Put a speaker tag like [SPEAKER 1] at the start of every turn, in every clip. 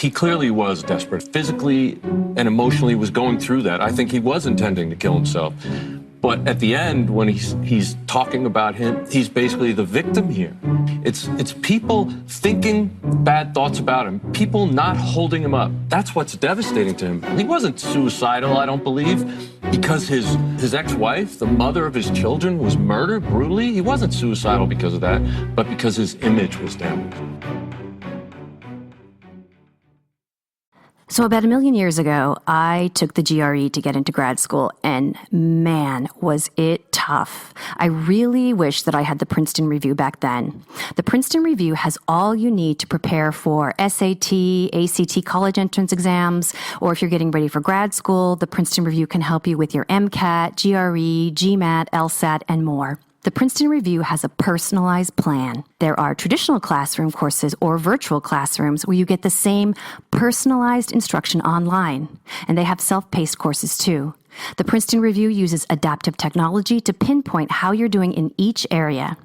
[SPEAKER 1] He clearly was desperate. Physically and emotionally was going through that. I think he was intending to kill himself. But at the end, when he's talking about him, he's basically the victim here. It's people thinking bad thoughts about him, people not holding him up. That's what's devastating to him. He wasn't suicidal, I don't believe, because his ex-wife, the mother of his children, was murdered brutally. He wasn't suicidal because of that, but because his image was damaged.
[SPEAKER 2] So about 1 million years ago, I took the GRE to get into grad school, and man, was it tough. I really wish that I had the Princeton Review back then. The Princeton Review has all you need to prepare for SAT, ACT college entrance exams, or if you're getting ready for grad school, the Princeton Review can help you with your MCAT, GRE, GMAT, LSAT, and more. The Princeton Review has a personalized plan. There are traditional classroom courses or virtual classrooms where you get the same personalized instruction online. And they have self-paced courses too. The Princeton Review uses adaptive technology to pinpoint how you're doing in each area.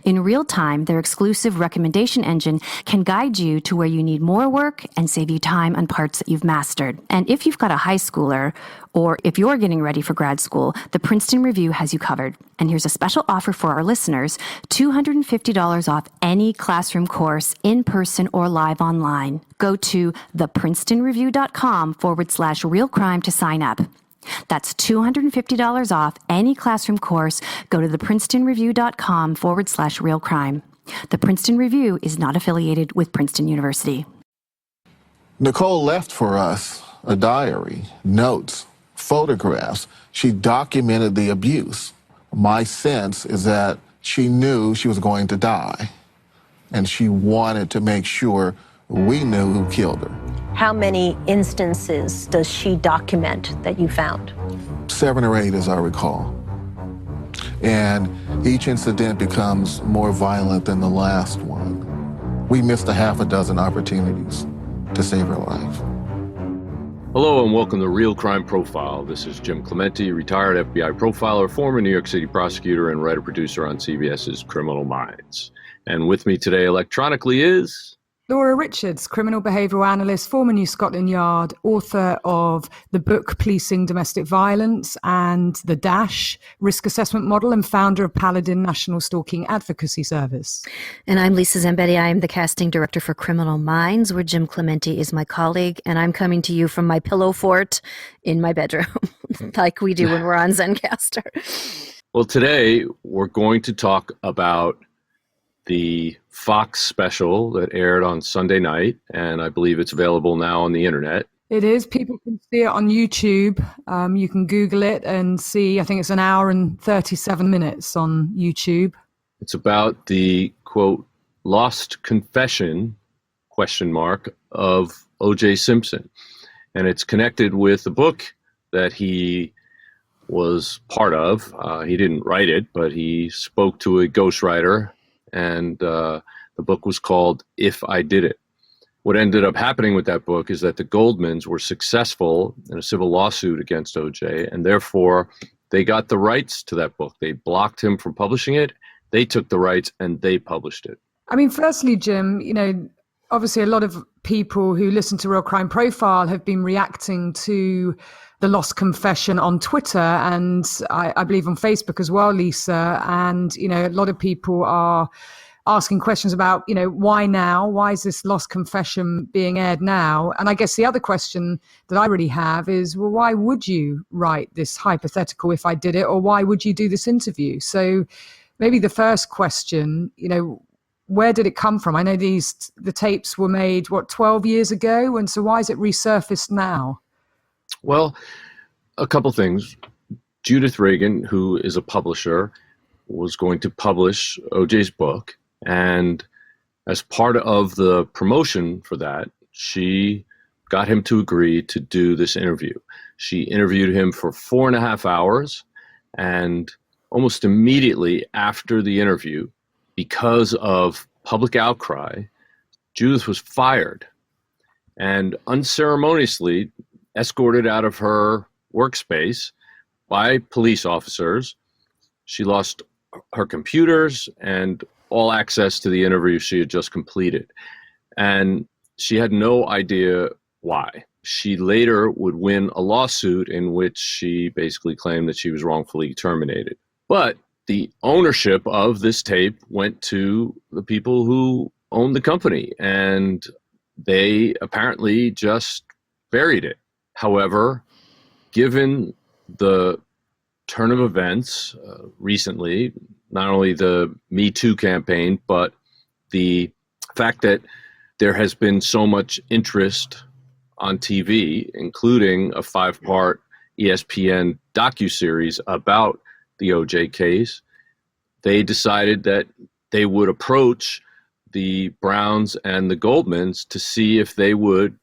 [SPEAKER 2] In real time, their exclusive recommendation engine can guide you to where you need more work and save you time on parts that you've mastered. And if you've got a high schooler, or if you're getting ready for grad school, the Princeton Review has you covered. And here's a special offer for our listeners, $250 off any classroom course, in person or live online. Go to theprincetonreview.com/realcrime to sign up. That's $250 off any classroom course. Go to theprincetonreview.com/realcrime. The Princeton Review is not affiliated with Princeton University.
[SPEAKER 3] Nicole left for us a diary, notes, photographs. She documented the abuse. My sense is that she knew she was going to die, and she wanted to make sure we knew who killed her.
[SPEAKER 4] How many instances does she document that you found?
[SPEAKER 3] 7 or 8, as I recall. And each incident becomes more violent than the last one. We missed a half a dozen opportunities to save her life.
[SPEAKER 1] Hello and welcome to Real Crime Profile. This is Jim Clemente, retired FBI profiler, former New York City prosecutor, and writer-producer on CBS's Criminal Minds. And with me today electronically is...
[SPEAKER 5] Laura Richards, criminal behavioural analyst, former New Scotland Yard, author of the book Policing Domestic Violence and the DASH risk assessment model, and founder of Paladin National Stalking Advocacy Service.
[SPEAKER 2] And I'm Lisa Zambetti. I am the casting director for Criminal Minds, where Jim Clemente is my colleague, and I'm coming to you from my pillow fort in my bedroom, like we do when we're on Zencastr.
[SPEAKER 1] Well, today we're going to talk about the Fox special that aired on Sunday night, and I believe it's available now on the internet.
[SPEAKER 5] It is. People can see it on YouTube. You can Google it and see, I think it's 1 hour and 37 minutes on YouTube.
[SPEAKER 1] It's about the, quote, lost confession, question mark, of O.J. Simpson. And it's connected with the book that he was part of. He didn't write it, but he spoke to a ghostwriter, and the book was called If I Did It. What ended up happening with that book is that the Goldmans were successful in a civil lawsuit against O.J., and therefore they got the rights to that book. They blocked him from publishing it. They took the rights and they published it.
[SPEAKER 5] I mean, firstly, Jim, obviously a lot of people who listen to Real Crime Profile have been reacting to the lost confession on Twitter, and I believe on Facebook as well, Lisa. And, a lot of people are asking questions about, why now? Why is this lost confession being aired now? And I guess the other question that I really have is, well, why would you write this hypothetical if I did it? Or why would you do this interview? So maybe the first question, where did it come from? I know the tapes were made, 12 years ago? And so why is it resurfaced now?
[SPEAKER 1] Well, a couple things. Judith Reagan, who is a publisher, was going to publish O.J.'s book. And as part of the promotion for that, she got him to agree to do this interview. She interviewed him for 4.5 hours. And almost immediately after the interview, because of public outcry, Judith was fired and unceremoniously escorted out of her workspace by police officers. She lost her computers and all access to the interview she had just completed. And she had no idea why. She later would win a lawsuit in which she basically claimed that she was wrongfully terminated. But the ownership of this tape went to the people who owned the company, and they apparently just buried it. However, given the turn of events recently, not only the Me Too campaign, but the fact that there has been so much interest on TV, including a 5-part ESPN docuseries about the OJ case, they decided that they would approach the Browns and the Goldmans to see if they would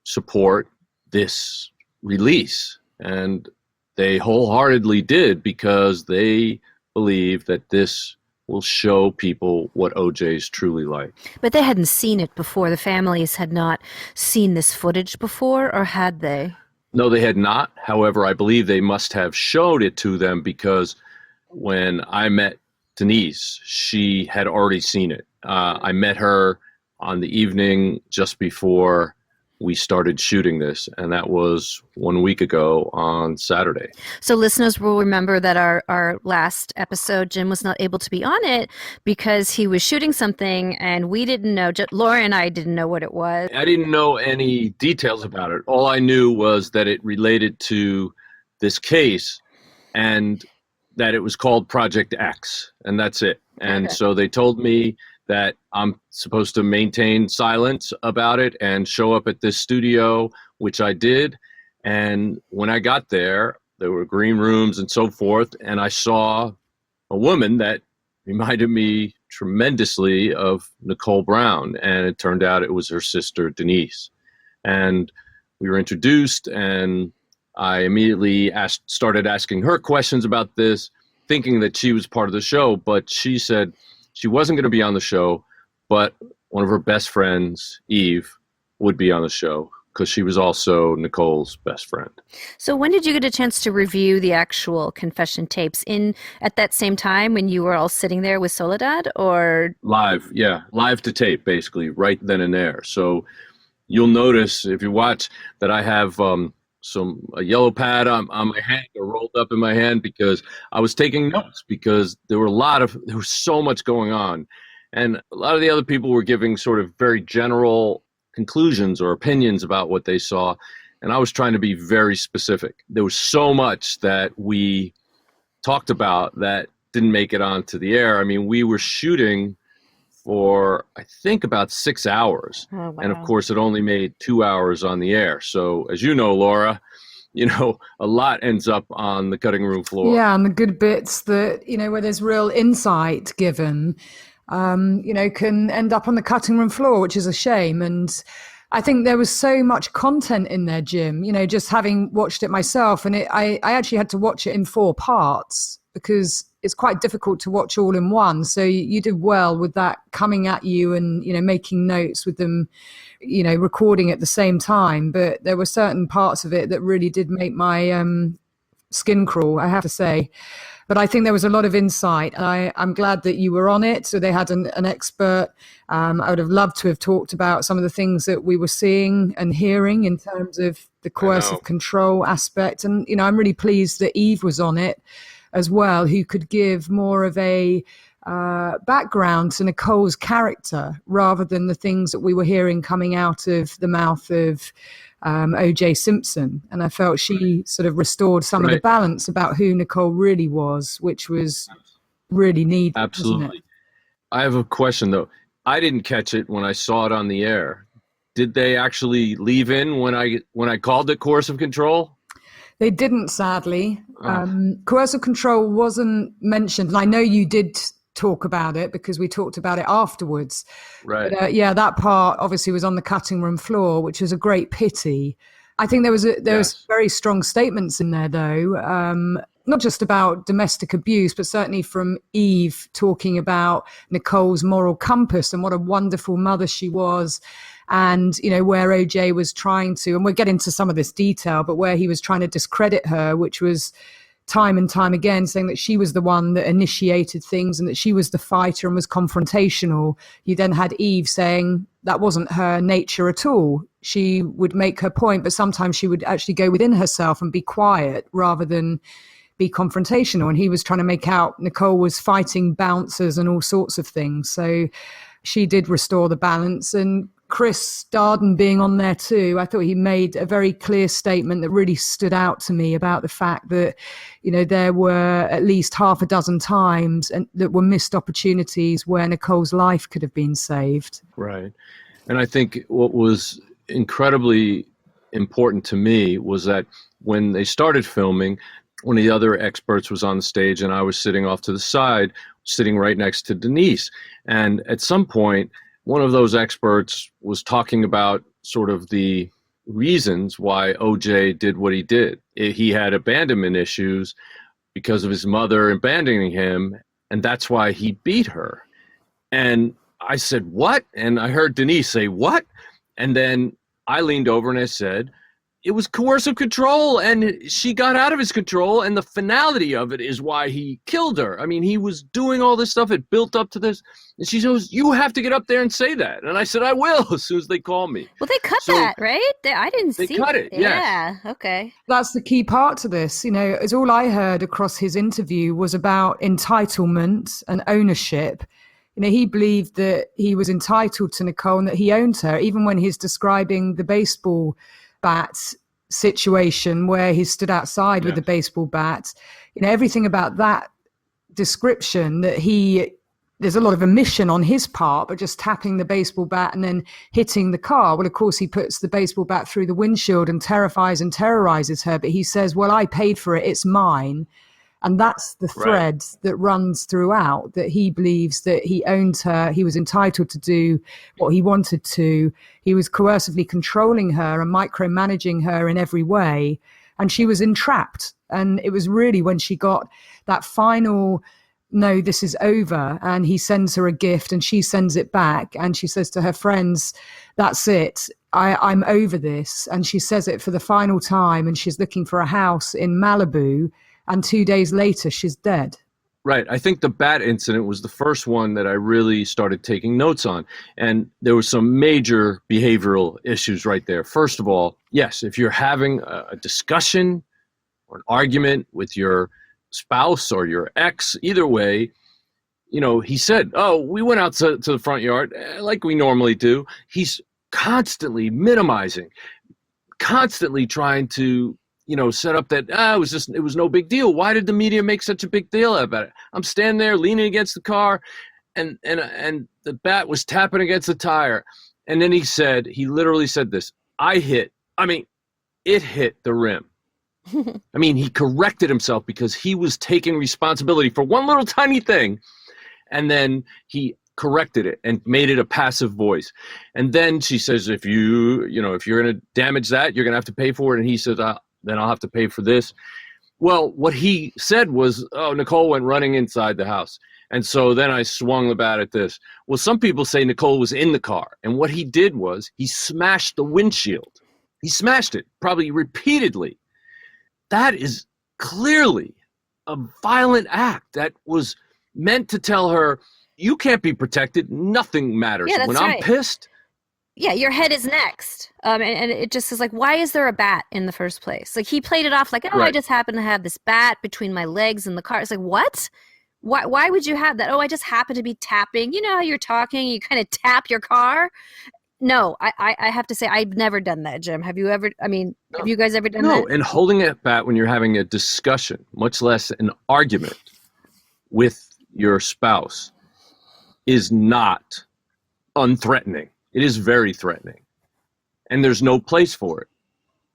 [SPEAKER 1] support this release. And they wholeheartedly did, because they believe that this will show people what OJ is truly like.
[SPEAKER 6] But they hadn't seen it before. The families had not seen this footage before, or had they?
[SPEAKER 1] No, they had not. However, I believe they must have showed it to them, because when I met Denise, she had already seen it. I met her on the evening just before we started shooting this, and that was 1 week ago on Saturday.
[SPEAKER 6] So listeners will remember that our last episode, Jim was not able to be on it because he was shooting something, and we didn't know, Laura and I didn't know what it was.
[SPEAKER 1] I didn't know any details about it. All I knew was that it related to this case and that it was called Project X, and that's it. And
[SPEAKER 6] Okay.
[SPEAKER 1] So they told me that I'm supposed to maintain silence about it and show up at this studio, which I did. And when I got there, there were green rooms and so forth, and I saw a woman that reminded me tremendously of Nicole Brown, and it turned out it was her sister, Denise. And we were introduced, and I immediately started asking her questions about this, thinking that she was part of the show, but she said she wasn't going to be on the show, but one of her best friends, Eve, would be on the show, because she was also Nicole's best friend.
[SPEAKER 6] So when did you get a chance to review the actual confession tapes? At that same time when you were all sitting there with Soledad, or?
[SPEAKER 1] Live to tape, basically, right then and there. So you'll notice, if you watch, that I have a yellow pad on my hand, or rolled up in my hand, because I was taking notes, because there was so much going on. And a lot of the other people were giving sort of very general conclusions or opinions about what they saw. And I was trying to be very specific. There was so much that we talked about that didn't make it onto the air. I mean, we were shooting for, I think, about 6 hours.
[SPEAKER 6] Oh, wow.
[SPEAKER 1] And of course, it only made 2 hours on the air. So as you know, Laura, a lot ends up on the cutting room floor.
[SPEAKER 5] Yeah, and the good bits that, where there's real insight given, can end up on the cutting room floor, which is a shame. And I think there was so much content in there, Jim, just having watched it myself. And I actually had to watch it in 4 parts, because it's quite difficult to watch all in one. So you did well with that, coming at you and, making notes with them, recording at the same time. But there were certain parts of it that really did make my skin crawl, I have to say. But I think there was a lot of insight. I'm glad that you were on it. So they had an expert. I would have loved to have talked about some of the things that we were seeing and hearing in terms of the coercive control aspect. And, I'm really pleased that Eve was on it as well, who could give more of a background to Nicole's character, rather than the things that we were hearing coming out of the mouth of OJ Simpson. And I felt she sort of restored some of the balance about who Nicole really was, which was really needed.
[SPEAKER 1] Absolutely. I have a question, though. I didn't catch it when I saw it on the air. Did they actually leave in when I called it coercive control?
[SPEAKER 5] They didn't, sadly. Coercive control wasn't mentioned. And I know you did talk about it, because we talked about it afterwards.
[SPEAKER 1] Right.
[SPEAKER 5] But, that part obviously was on the cutting room floor, which was a great pity. I think there was very strong statements in there, though, not just about domestic abuse, but certainly from Eve talking about Nicole's moral compass and what a wonderful mother she was. And, where OJ was trying to, and we'll get into some of this detail, but where he was trying to discredit her, which was time and time again, saying that she was the one that initiated things and that she was the fighter and was confrontational. You then had Eve saying that wasn't her nature at all. She would make her point, but sometimes she would actually go within herself and be quiet rather than be confrontational. And he was trying to make out Nicole was fighting bouncers and all sorts of things. So she did restore the balance. And Chris Darden being on there too, I thought he made a very clear statement that really stood out to me about the fact that, there were at least half a dozen times and that were missed opportunities where Nicole's life could have been saved.
[SPEAKER 1] Right. And I think what was incredibly important to me was that when they started filming, one of the other experts was on the stage and I was sitting off to the side, sitting right next to Denise. And at some point, one of those experts was talking about sort of the reasons why OJ did what he did. He had abandonment issues because of his mother abandoning him, and that's why he beat her. And I said, what? And I heard Denise say, what? And then I leaned over and I said, it was coercive control, and she got out of his control, and the finality of it is why he killed her. I mean, he was doing all this stuff. It built up to this. And she goes, you have to get up there and say that. And I said, I will, as soon as they call me.
[SPEAKER 6] Well, they cut that, right? I didn't see.
[SPEAKER 1] They cut it,
[SPEAKER 6] yeah. Okay.
[SPEAKER 5] That's the key part to this. As all I heard across his interview was about entitlement and ownership. He believed that he was entitled to Nicole and that he owned her, even when he's describing the baseball bat situation where he stood outside with the baseball bat. Everything about that description, that there's a lot of omission on his part, but just tapping the baseball bat and then hitting the car. Well, of course, he puts the baseball bat through the windshield and terrifies and terrorizes her. But he says, well, I paid for it. It's mine. And that's the thread that runs throughout, that he believes that he owned her. He was entitled to do what he wanted to. He was coercively controlling her and micromanaging her in every way. And she was entrapped. And it was really when she got that final, no, this is over. And he sends her a gift and she sends it back. And she says to her friends, that's it. I'm over this. And she says it for the final time. And she's looking for a house in Malibu. And 2 days later, she's dead.
[SPEAKER 1] Right. I think the bat incident was the first one that I really started taking notes on. And there were some major behavioral issues right there. First of all, yes, if you're having a discussion or an argument with your spouse or your ex, either way, he said, oh, we went out to the front yard like we normally do. He's constantly minimizing, constantly trying to set up that, it was no big deal. Why did the media make such a big deal about it? I'm standing there leaning against the car and the bat was tapping against the tire. And then he literally said this, it hit the rim. He corrected himself because he was taking responsibility for one little tiny thing. And then he corrected it and made it a passive voice. And then she says, if you're going to damage that, you're going to have to pay for it. And he says, then I'll have to pay for this. Well, what he said was, oh, Nicole went running inside the house. And so then I swung the bat at this. Well, some people say Nicole was in the car. And what he did was he smashed the windshield. He smashed it, probably repeatedly. That is clearly a violent act that was meant to tell her, you can't be protected. Nothing matters.
[SPEAKER 6] Yeah, that's
[SPEAKER 1] when
[SPEAKER 6] right.
[SPEAKER 1] I'm pissed.
[SPEAKER 6] Yeah, your head is next. And it just is like, why is there a bat in the first place? Like, he played it off like, I just happen to have this bat between my legs in the car. It's like, what? Why would you have that? Oh, I just happen to be tapping. You know how you're talking, you kind of tap your car? No, I have to say, I've never done that, Jim. Have you ever, have you guys ever done that?
[SPEAKER 1] No, and holding a bat when you're having a discussion, much less an argument with your spouse, is not unthreatening. It is very threatening, and there's no place for it.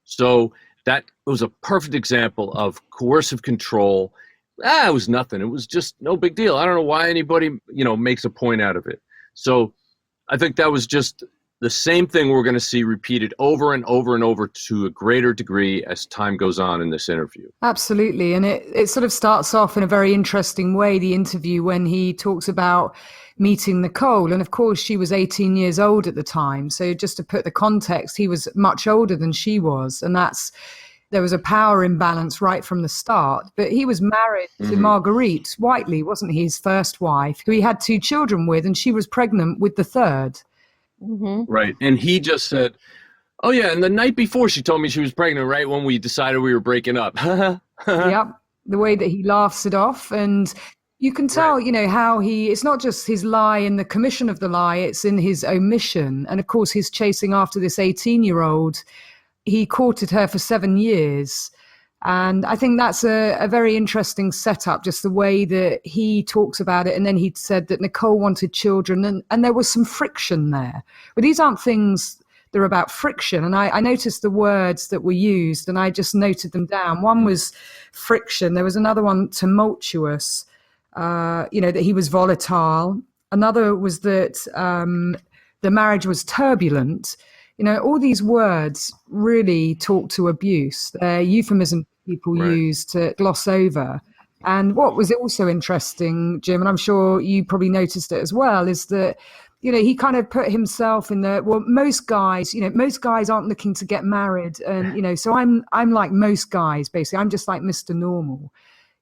[SPEAKER 1] So that was a perfect example of coercive control. It was nothing. It was just no big deal. I don't know why anybody, makes a point out of it. So I think that was just the same thing we're going to see repeated over and over and over to a greater degree as time goes on in this interview.
[SPEAKER 5] Absolutely. And it sort of starts off in a very interesting way, the interview, when he talks about meeting Nicole. And of course, she was 18 years old at the time. So just to put the context, he was much older than she was. And that's there was a power imbalance right from the start. But he was married to Marguerite Whiteley, wasn't he? His first wife, who he had 2 children with, and she was pregnant with the third.
[SPEAKER 1] Right. And he just said, oh, yeah, and the night before she told me she was pregnant, right when we decided we were breaking up.
[SPEAKER 5] Yep. The way that he laughs it off. And you can tell, you know, how it's not just his lie in the commission of the lie, it's in his omission. And of course, he's chasing after this 18-year-old. He courted her for 7 years. And I think that's a very interesting setup, just the way that he talks about it. And then he said that Nicole wanted children, and there was some friction there. But these aren't things that are about friction. And I noticed the words that were used, and I just noted them down. One was friction. There was another one, tumultuous, that he was volatile. Another was that the marriage was turbulent. You know, all these words really talk to abuse. They're euphemisms people use to gloss over. And what was also interesting, Jim, and I'm sure you probably noticed it as well, is that, you know, he kind of put himself in most guys aren't looking to get married. And, you know, so I'm like most guys, basically. I'm just like Mr. Normal.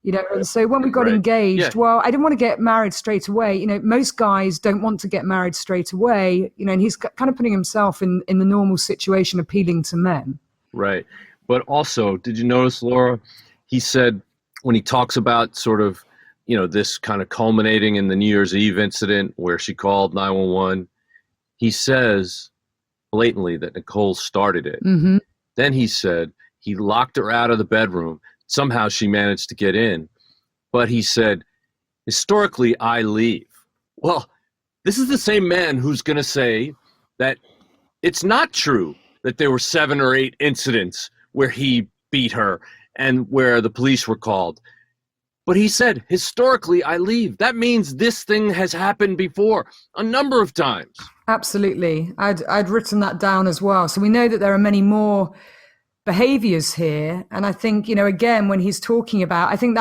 [SPEAKER 5] You know, and so when we got engaged, well, I didn't want to get married straight away. You know, most guys don't want to get married straight away, you know, and he's kind of putting himself in the normal situation, appealing to men.
[SPEAKER 1] Right. But also, did you notice, Laura, he said when he talks about sort of, you know, this kind of culminating in the New Year's Eve incident where she called 911, he says blatantly that Nicole started it. Then he said he locked her out of the bedroom. Somehow she managed to get in. But he said, historically, I leave. Well, this is the same man who's going to say that it's not true that there were 7 or 8 incidents where he beat her and where the police were called. But he said, historically, I leave. That means this thing has happened before a number of times. Absolutely.
[SPEAKER 5] I'd written that down as well. So we know that there are many more behaviors here. And I think, you know, again, when he's talking about, I think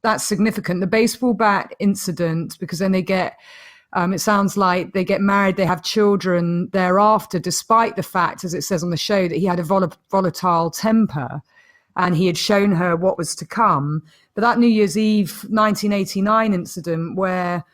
[SPEAKER 5] that's significant, the baseball bat incident, because then they get, it sounds like they get married, they have children thereafter, despite the fact, as it says on the show, that he had a volatile temper and he had shown her what was to come. But that New Year's Eve 1989 incident where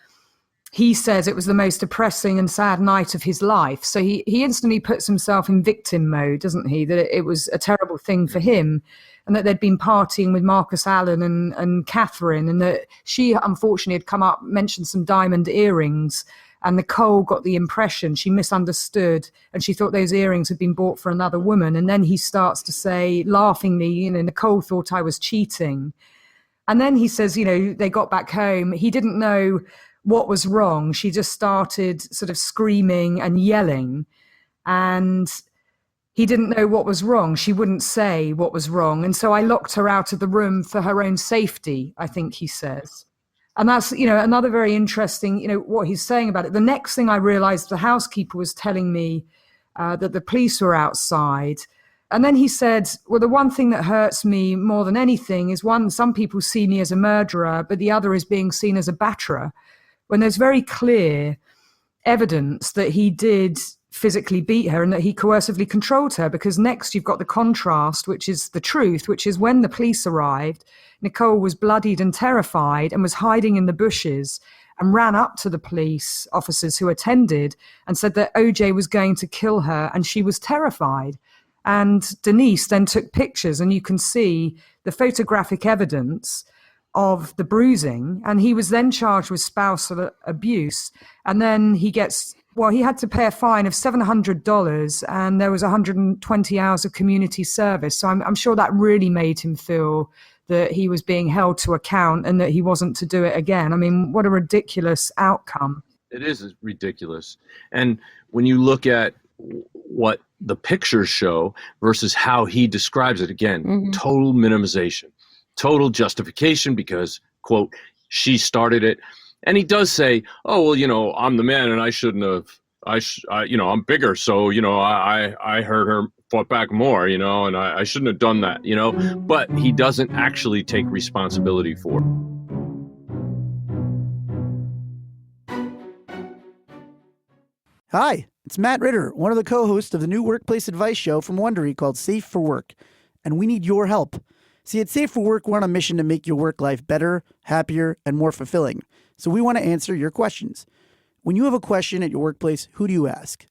[SPEAKER 5] he says it was the most depressing and sad night of his life. So he instantly puts himself in victim mode, doesn't he? That it was a terrible thing for him and that they'd been partying with Marcus Allen and Catherine, and that she unfortunately had come up, mentioned some diamond earrings, and Nicole got the impression, she misunderstood, and she thought those earrings had been bought for another woman. And then he starts to say laughingly, you know, Nicole thought I was cheating. And then he says, you know, they got back home. He didn't know what was wrong. She just started sort of screaming and yelling, and he didn't know what was wrong. She wouldn't say what was wrong. And so I locked her out of the room for her own safety, I think he says. And that's, you know, another very interesting, you know, what he's saying about it. The next thing I realized, the housekeeper was telling me that the police were outside. And then he said, well, the one thing that hurts me more than anything is, one, some people see me as a murderer, but the other is being seen as a batterer. When there's very clear evidence that he did physically beat her and that he coercively controlled her. Because next you've got the contrast, which is the truth, which is when the police arrived, Nicole was bloodied and terrified and was hiding in the bushes and ran up to the police officers who attended and said that OJ was going to kill her, and she was terrified. And Denise then took pictures, and you can see the photographic evidence of the bruising, and he was then charged with spousal abuse. And then he had to pay a fine of $700, and there was 120 hours of community service. So I'm sure that really made him feel that he was being held to account and that he wasn't to do it again. I mean, what a ridiculous outcome.
[SPEAKER 1] It is ridiculous. And when you look at what the pictures show versus how he describes it, again, total minimization. Total justification because, quote, she started it. And he does say, oh, well, you know, I'm the man and I shouldn't have, I'm bigger. So, you know, I heard her fought back more, you know, and I shouldn't have done that, you know, but he doesn't actually take responsibility for it.
[SPEAKER 7] Hi, it's Matt Ritter, one of the co-hosts of the new workplace advice show from Wondery called Safe for Work. and we need your help. See, at Safe for Work, we're on a mission to make your work life better, happier, and more fulfilling. So we want to answer your questions. When you have a question at your workplace, who do you ask?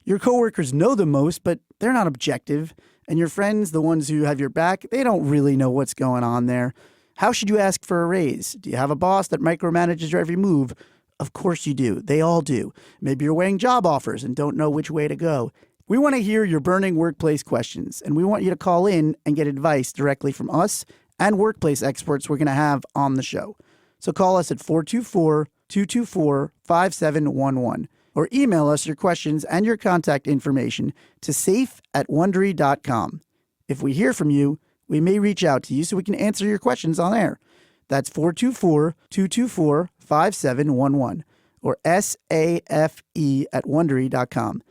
[SPEAKER 7] Your coworkers know the most, but they're not objective. And your friends, the ones who have your back, they don't really know what's going on there. How should you ask for a raise? Do you have a boss that micromanages your every move? Of course you do. They all do. Maybe you're weighing job offers and don't know which way to go. We want to hear your burning workplace questions, and we want you to call in and get advice directly from us and workplace experts we're going to have on the show. So call us at 424-224-5711 or email us your questions and your contact information to safe@wondery.com. If we hear from you, we may reach out to you so we can answer your questions on air. That's 424-224-5711 or SAFE@wondery.com.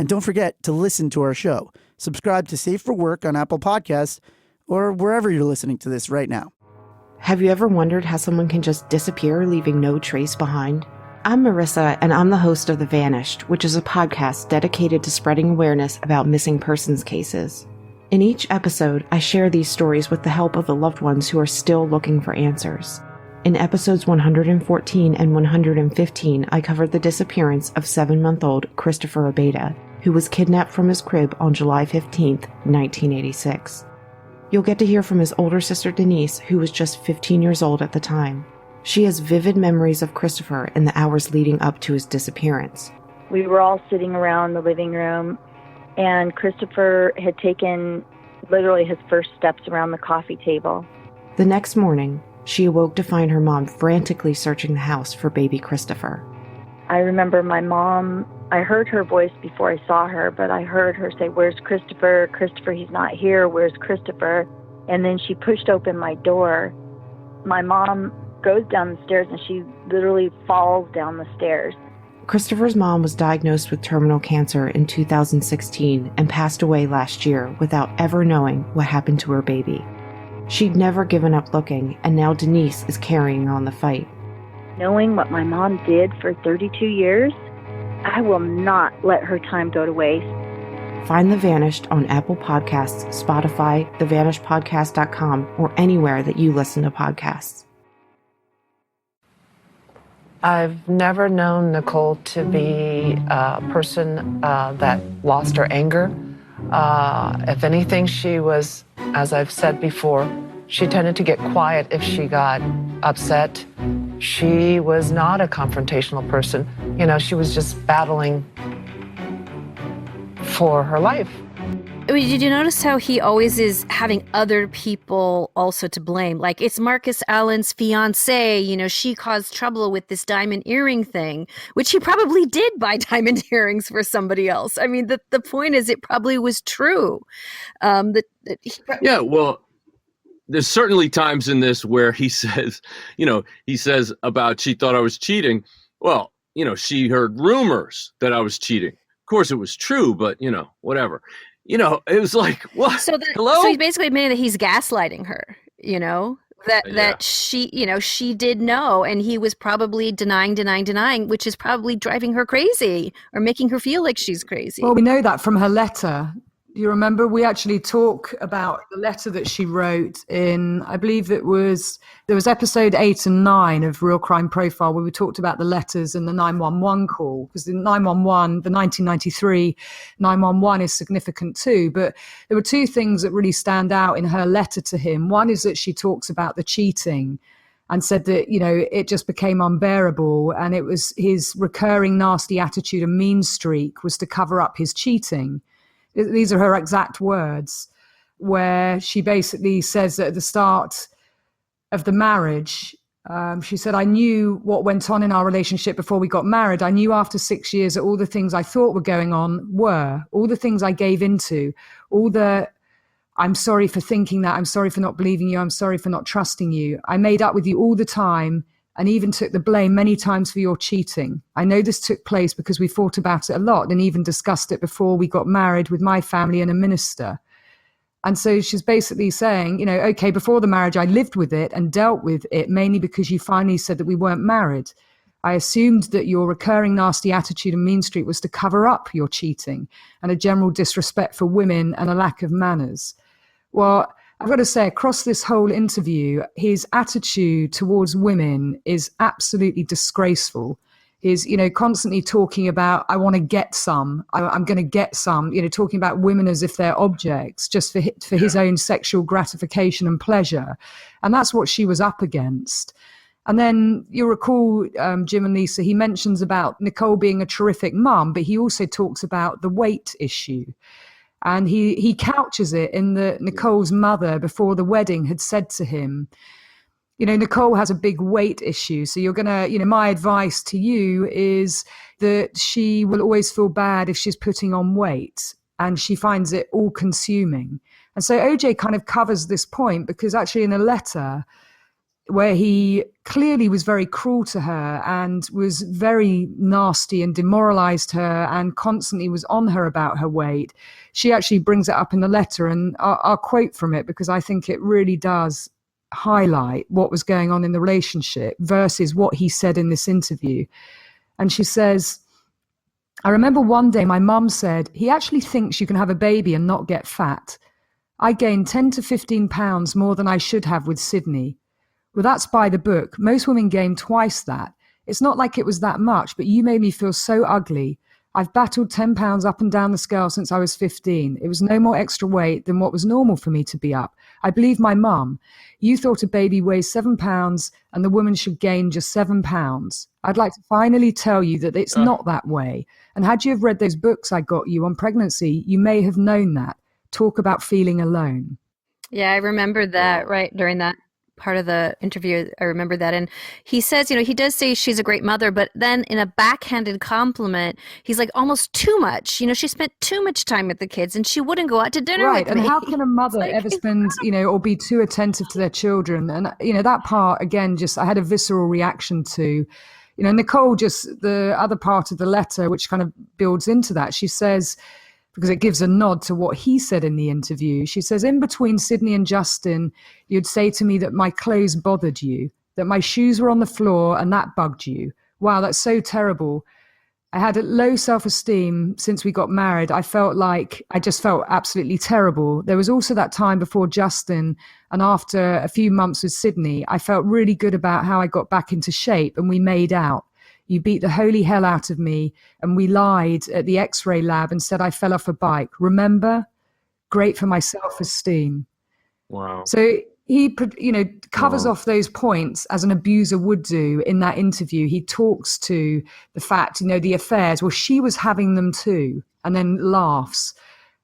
[SPEAKER 7] And don't forget to listen to our show. Subscribe to Safe for Work on Apple Podcasts or wherever you're listening to this right now.
[SPEAKER 8] Have you ever wondered how someone can just disappear, leaving no trace behind? I'm Marissa, and I'm the host of The Vanished, which is a podcast dedicated to spreading awareness about missing persons cases. In each episode, I share these stories with the help of the loved ones who are still looking for answers. In episodes 114 and 115, I covered the disappearance of 7-month-old Christopher Abeda, who was kidnapped from his crib on July 15th, 1986. You'll get to hear from his older sister Denise, who was just 15 years old at the time. She has vivid memories of Christopher in the hours leading up to his disappearance.
[SPEAKER 9] We were all sitting around the living room, and Christopher had taken literally his first steps around the coffee table.
[SPEAKER 8] The next morning, she awoke to find her mom frantically searching the house for baby Christopher.
[SPEAKER 9] I remember my mom, I heard her voice before I saw her, but I heard her say, "Where's Christopher? Christopher, he's not here. Where's Christopher?" And then she pushed open my door. My mom goes down the stairs and she literally falls down the stairs.
[SPEAKER 8] Christopher's mom was diagnosed with terminal cancer in 2016 and passed away last year without ever knowing what happened to her baby. She'd never given up looking, and now Denise is carrying on the fight.
[SPEAKER 9] Knowing what my mom did for 32 years, I will not let her time go to waste.
[SPEAKER 8] Find The Vanished on Apple Podcasts, Spotify, thevanishedpodcast.com, or anywhere that you listen to podcasts.
[SPEAKER 10] I've never known Nicole to be a person that lost her anger. If anything, she was, as I've said before, she tended to get quiet if she got upset. She was not a confrontational person. You know, she was just battling for her life.
[SPEAKER 6] I mean, did you notice how he always is having other people also to blame? Like, it's Marcus Allen's fiance, you know, she caused trouble with this diamond earring thing, which he probably did buy diamond earrings for somebody else. I mean, the point is it probably was true.
[SPEAKER 1] Yeah, well, there's certainly times in this where he says, about she thought I was cheating. Well, she heard rumors that I was cheating. Of course, it was true, but, whatever. It was like, what? Hello?
[SPEAKER 6] So he's basically admitting that he's gaslighting her, that she did know, and he was probably denying, which is probably driving her crazy or making her feel like she's crazy.
[SPEAKER 5] Well, we know that from her letter. You remember we actually talk about the letter that she wrote in, I believe there was episode 8 and 9 of Real Crime Profile, where we talked about the letters and the 911 call, because the 911, the 1993 911 is significant too. But there were two things that really stand out in her letter to him. One is that she talks about the cheating and said that, it just became unbearable. And it was his recurring nasty attitude and mean streak was to cover up his cheating. These are her exact words, where she basically says that at the start of the marriage, she said, "I knew what went on in our relationship before we got married. I knew after 6 years that all the things I thought were going on all the things I gave into, I'm sorry for thinking that, I'm sorry for not believing you, I'm sorry for not trusting you. I made up with you all the time and even took the blame many times for your cheating. I know this took place because we thought about it a lot and even discussed it before we got married with my family and a minister." And so she's basically saying, okay, before the marriage, I lived with it and dealt with it mainly because you finally said that we weren't married. I assumed that your recurring nasty attitude and mean streak was to cover up your cheating and a general disrespect for women and a lack of manners. Well, I've got to say, across this whole interview, his attitude towards women is absolutely disgraceful. He's, constantly talking about, I want to get some, I'm going to get some, talking about women as if they're objects just for his own sexual gratification and pleasure. And that's what she was up against. And then you'll recall, Jim and Lisa, he mentions about Nicole being a terrific mum, but he also talks about the weight issue. And he couches it in that Nicole's mother before the wedding had said to him, Nicole has a big weight issue. So you're going to, my advice to you is that she will always feel bad if she's putting on weight, and she finds it all consuming. And so OJ kind of covers this point, because actually in a letter where he clearly was very cruel to her and was very nasty and demoralized her and constantly was on her about her weight, she actually brings it up in the letter. And I'll quote from it, because I think it really does highlight what was going on in the relationship versus what he said in this interview. And she says, I remember one day my mum said, he actually thinks you can have a baby and not get fat. I gained 10 to 15 pounds more than I should have with Sydney. Well, that's by the book. Most women gain twice that. It's not like it was that much, but you made me feel so ugly. I've battled 10 pounds up and down the scale since I was 15. It was no more extra weight than what was normal for me to be up. I believe my mum. You thought a baby weighs 7 pounds and the woman should gain just 7 pounds. I'd like to finally tell you that it's not that way. And had you have read those books I got you on pregnancy, you may have known that. Talk about feeling alone.
[SPEAKER 6] Yeah, I remember that right during that part of the interview. I remember that. And he says, he does say she's a great mother, but then in a backhanded compliment, he's like, almost too much. She spent too much time with the kids and she wouldn't go out to dinner with me.
[SPEAKER 5] Right. And how can a mother ever spend, or be too attentive to their children? And, that part, again, just I had a visceral reaction to, Nicole, just the other part of the letter, which kind of builds into that. She says, because it gives a nod to what he said in the interview. She says, in between Sydney and Justin, you'd say to me that my clothes bothered you, that my shoes were on the floor and that bugged you. Wow, that's so terrible. I had a low self-esteem since we got married. I just felt absolutely terrible. There was also that time before Justin, and after a few months with Sydney, I felt really good about how I got back into shape and we made out. You beat the holy hell out of me, and we lied at the X-ray lab and said I fell off a bike. Remember? Great for my self-esteem.
[SPEAKER 1] Wow.
[SPEAKER 5] So he, covers off those points as an abuser would do in that interview. He talks to the fact, the affairs. Well, she was having them too, and then laughs.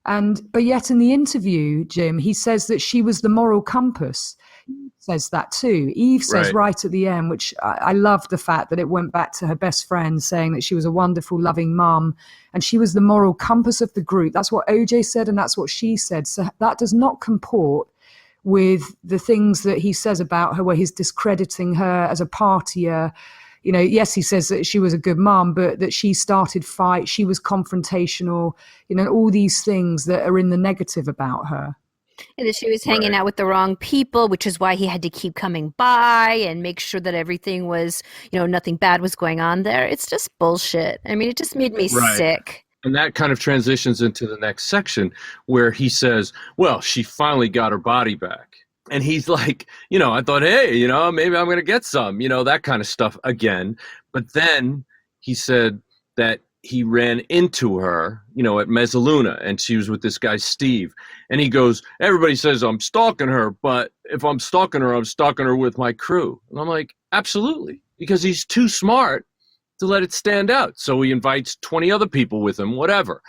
[SPEAKER 5] But yet in the interview, Jim, he says that she was the moral compass. Says that too. Eve says right at the end, which I love the fact that it went back to her best friend saying that she was a wonderful, loving mum and she was the moral compass of the group. That's what OJ said and that's what she said. So that does not comport with the things that he says about her, where he's discrediting her as a partier. Yes, he says that she was a good mum, but that she started fights, she was confrontational, all these things that are in the negative about her.
[SPEAKER 6] And that she was hanging out with the wrong people, which is why he had to keep coming by and make sure that everything was, nothing bad was going on there. It's just bullshit. I mean, it just made me sick.
[SPEAKER 1] And that kind of transitions into the next section where he says, well, she finally got her body back. And he's like, I thought, hey, maybe I'm going to get some, that kind of stuff again. But then he said that he ran into her, at Mezzaluna, and she was with this guy, Steve. And he goes, everybody says I'm stalking her, but if I'm stalking her with my crew. And I'm like, absolutely, because he's too smart to let it stand out. So he invites 20 other people with him, whatever,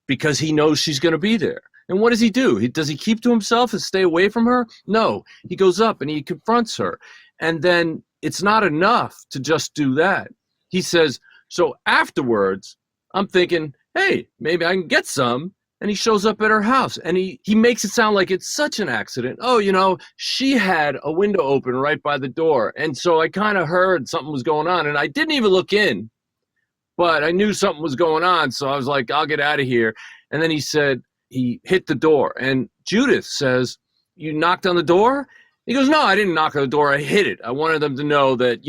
[SPEAKER 1] because he knows she's going to be there. And what does he do? Does he keep to himself and stay away from her? No, he goes up and he confronts her. And then it's not enough to just do that. He says, so afterwards, I'm thinking, hey, maybe I can get some. And he shows up at her house and he makes it sound like it's such an accident. Oh, she had a window open right by the door. And so I kind of heard something was going on and I didn't even look in, but I knew something was going on. So I was like, I'll get out of here. And then he said he hit the door. And Judith says, you knocked on the door? He goes, no, I didn't knock on the door. I hit it. I wanted them to know that,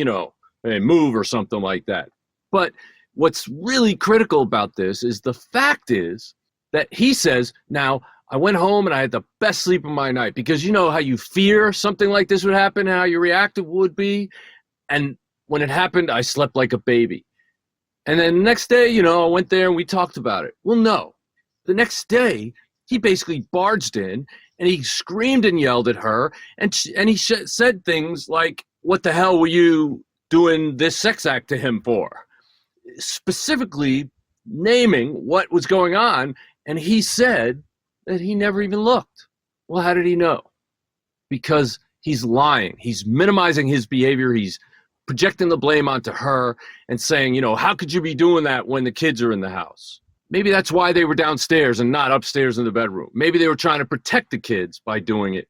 [SPEAKER 1] hey, move or something like that. But what's really critical about this is the fact is that he says, now, I went home and I had the best sleep of my night, because you know how you fear something like this would happen, how your reactive would be. And when it happened, I slept like a baby. And then the next day, you know, I went there and we talked about it. Well, no. The next day, he basically barged in and he screamed and yelled at her. And he said things like, what the hell were you doing this sex act to him for? Specifically naming what was going on. And he said that he never even looked. Well, how did he know? Because he's lying. He's minimizing his behavior. He's projecting the blame onto her and saying, you know, how could you be doing that when the kids are in the house? Maybe that's why they were downstairs and not upstairs in the bedroom. Maybe they were trying to protect the kids by doing it.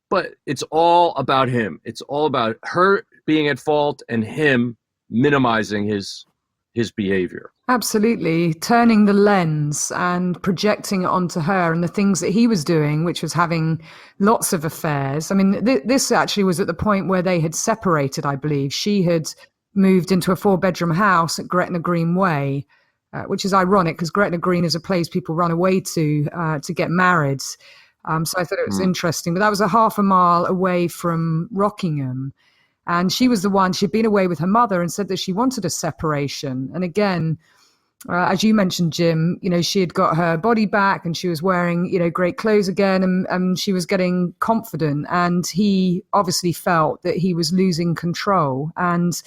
[SPEAKER 1] But it's all about him. It's all about her being at fault and him minimizing his behavior.
[SPEAKER 5] Absolutely. Turning the lens and projecting it onto her and the things that he was doing, which was having lots of affairs. I mean, this actually was at the point where they had separated, I believe. She had moved into a 4-bedroom house at Gretna Green Way, which is ironic because Gretna Green is a place people run away to get married. So I thought it was interesting. But that was a half a mile away from Rockingham. And she was the one, she'd been away with her mother and said that she wanted a separation. And again, as you mentioned, Jim, you know, she had got her body back and she was wearing, you know, great clothes again, and she was getting confident. And he obviously felt that he was losing control. And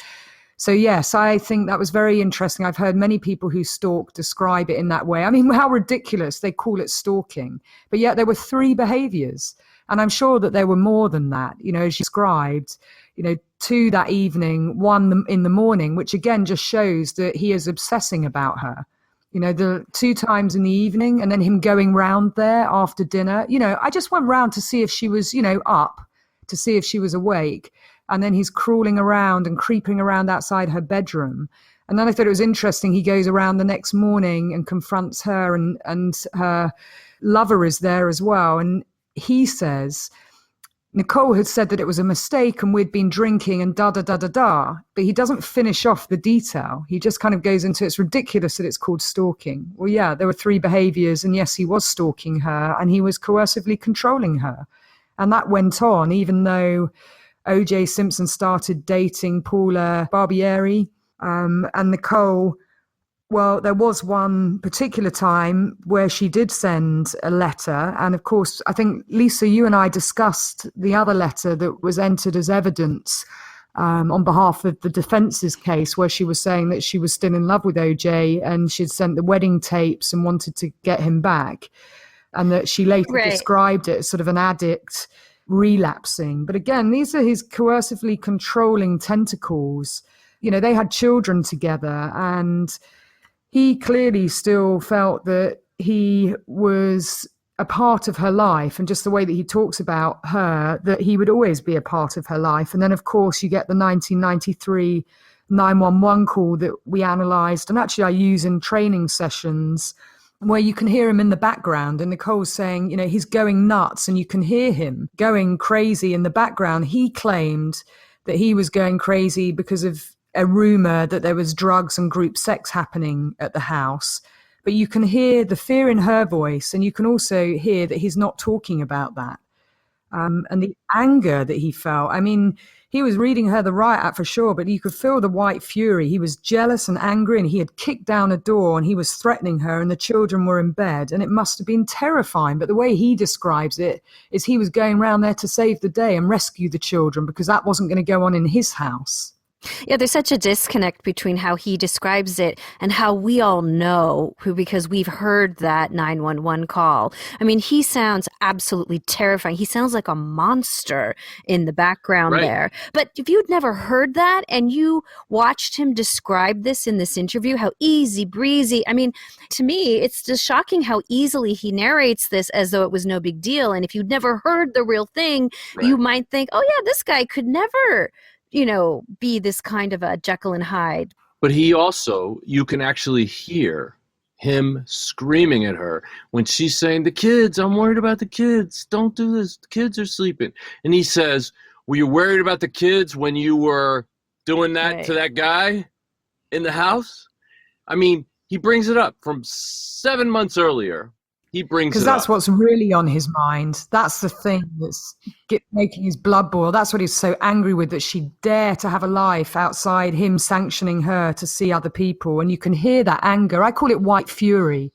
[SPEAKER 5] so, yes, I think that was very interesting. I've heard many people who stalk describe it in that way. I mean, how ridiculous. They call it stalking. But yet there were 3 behaviors. And I'm sure that there were more than that, you know, as she described, you know, 2 that evening, 1 in the morning, which again just shows that he is obsessing about her. You know, the 2 times in the evening and then him going round there after dinner. You know, I just went round to see if she was, you know, up, to see if she was awake. And then he's crawling around and creeping around outside her bedroom. And then I thought it was interesting. He goes around the next morning and confronts her, and her lover is there as well. And he says, Nicole had said that it was a mistake and we'd been drinking and da-da-da-da-da, but he doesn't finish off the detail. He just kind of goes into, it's ridiculous that it's called stalking. Well, yeah, there were 3 behaviors, and yes, he was stalking her and he was coercively controlling her. And that went on, even though O.J. Simpson started dating Paula Barbieri, and Nicole, well, there was one particular time where she did send a letter. And of course, I think, Lisa, you and I discussed the other letter that was entered as evidence on behalf of the defense's case, where she was saying that she was still in love with OJ and she'd sent the wedding tapes and wanted to get him back. And that she later described it as sort of an addict relapsing. But again, these are his coercively controlling tentacles. You know, they had children together, and he clearly still felt that he was a part of her life, and just the way that he talks about her, that he would always be a part of her life. And then, of course, you get the 1993 911 call that we analysed, and actually I use in training sessions, where you can hear him in the background, and Nicole's saying, you know, he's going nuts, and you can hear him going crazy in the background. He claimed that he was going crazy because of a rumor that there was drugs and group sex happening at the house. But you can hear the fear in her voice, and you can also hear that he's not talking about that. And the anger that he felt. I mean, he was reading her the riot act for sure, but you could feel the white fury. He was jealous and angry, and he had kicked down a door and he was threatening her, and the children were in bed, and it must have been terrifying. But the way he describes it is he was going around there to save the day and rescue the children, because that wasn't going to go on in his house.
[SPEAKER 6] Yeah, there's such a disconnect between how he describes it and how we all know, because we've heard that 911 call. I mean, he sounds absolutely terrifying. He sounds like a monster in the background there. But if you'd never heard that and you watched him describe this in this interview, how easy breezy, I mean, to me, it's just shocking how easily he narrates this as though it was no big deal. And if you'd never heard the real thing, you might think, oh yeah, this guy could never, you know, be this kind of a Jekyll and Hyde.
[SPEAKER 1] But he also, you can actually hear him screaming at her when she's saying, the kids, I'm worried about the kids. Don't do this. The kids are sleeping. And he says, were you worried about the kids when you were doing that to that guy in the house? I mean, he brings it up from 7 months earlier. He brings
[SPEAKER 5] Because
[SPEAKER 1] it
[SPEAKER 5] that's
[SPEAKER 1] up.
[SPEAKER 5] what's really on his mind. That's the thing that's making his blood boil. That's what he's so angry with, that she dare to have a life outside him sanctioning her to see other people. And you can hear that anger. I call it white fury.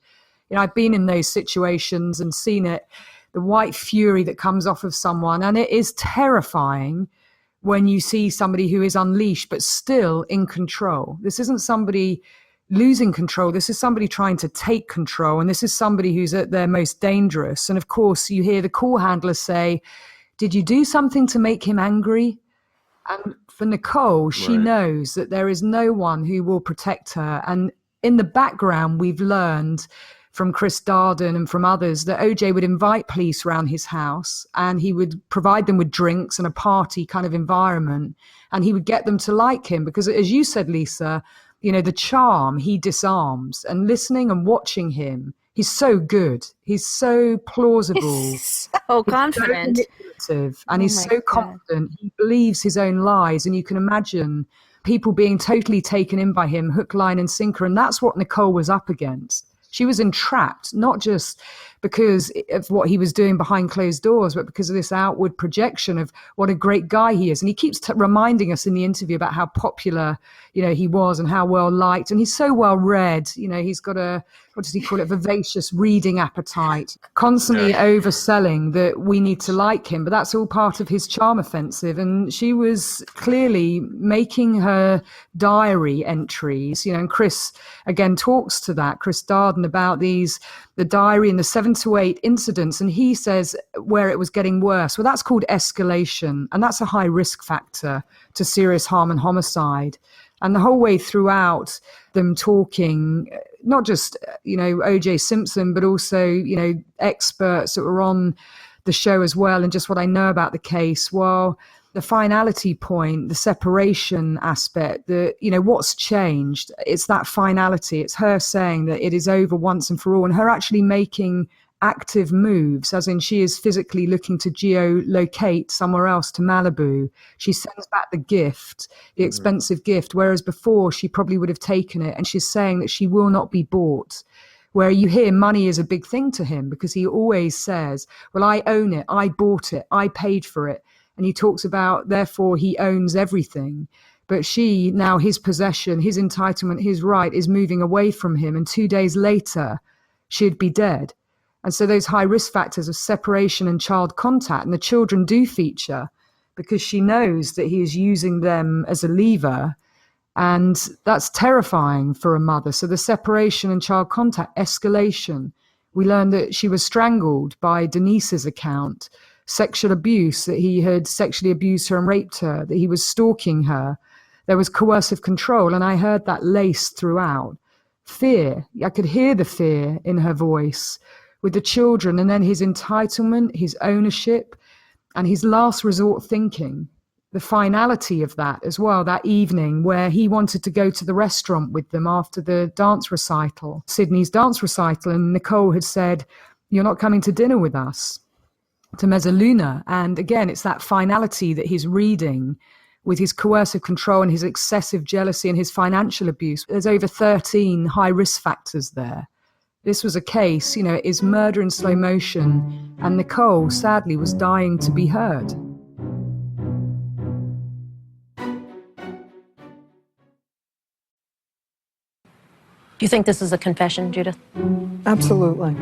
[SPEAKER 5] I've been in those situations and seen it, the white fury that comes off of someone. And it is terrifying when you see somebody who is unleashed but still in control. This isn't somebody losing control. This is somebody trying to take control. And this is somebody who's at their most dangerous. And of course, you hear the call handler say, did you do something to make him angry? And for Nicole, she knows that there is no one who will protect her. And in the background, we've learned from Chris Darden and from others that OJ would invite police around his house and he would provide them with drinks and a party kind of environment. And he would get them to like him because, as you said, Lisa, the charm he disarms, and listening and watching him, he's so good. He's so plausible.
[SPEAKER 6] He's so confident.
[SPEAKER 5] So manipulative, and he's so confident. He believes his own lies. And you can imagine people being totally taken in by him, hook, line, and sinker. And that's what Nicole was up against. She was entrapped, not just because of what he was doing behind closed doors, but because of this outward projection of what a great guy he is. And he keeps reminding us in the interview about how popular, he was and how well liked. And he's so well read. He's got what does he call it? Vivacious reading appetite, constantly overselling that we need to like him. But that's all part of his charm offensive. And she was clearly making her diary entries, and Chris again talks to that, Chris Darden, about the diary and the 7 to 8 incidents. And he says where it was getting worse. Well, that's called escalation. And that's a high risk factor to serious harm and homicide. And the whole way throughout them talking, not just, OJ Simpson, but also, experts that were on the show as well. And just what I know about the case, well, the finality point, the separation aspect, what's changed? It's that finality. It's her saying that it is over once and for all, and her actually making active moves, as in she is physically looking to geolocate somewhere else, to Malibu. She sends back the gift, the expensive gift, whereas before she probably would have taken it. And she's saying that she will not be bought. Where you hear money is a big thing to him, because he always says, well, I own it, I bought it, I paid for it. And he talks about, therefore, he owns everything. But she, now his possession, his entitlement, his right is moving away from him. And 2 days later, she'd be dead. And so those high risk factors of separation and child contact, and the children do feature because she knows that he is using them as a lever. And that's terrifying for a mother. So the separation and child contact, escalation. We learned that she was strangled by Denise's account. Sexual abuse, that he had sexually abused her and raped her, that he was stalking her. There was coercive control, and I heard that laced throughout. Fear, I could hear the fear in her voice with the children, and then his entitlement, his ownership, and his last resort thinking. The finality of that as well, that evening where he wanted to go to the restaurant with them after the dance recital, Sydney's dance recital, and Nicole had said, you're not coming to dinner with us, to Mezzaluna. And again, it's that finality that he's reading with his coercive control and his excessive jealousy and his financial abuse. There's over 13 high risk factors there. This was a case, it is murder in slow motion, and Nicole sadly was dying to be heard.
[SPEAKER 4] Do you think this is a confession, Judith?
[SPEAKER 11] Absolutely.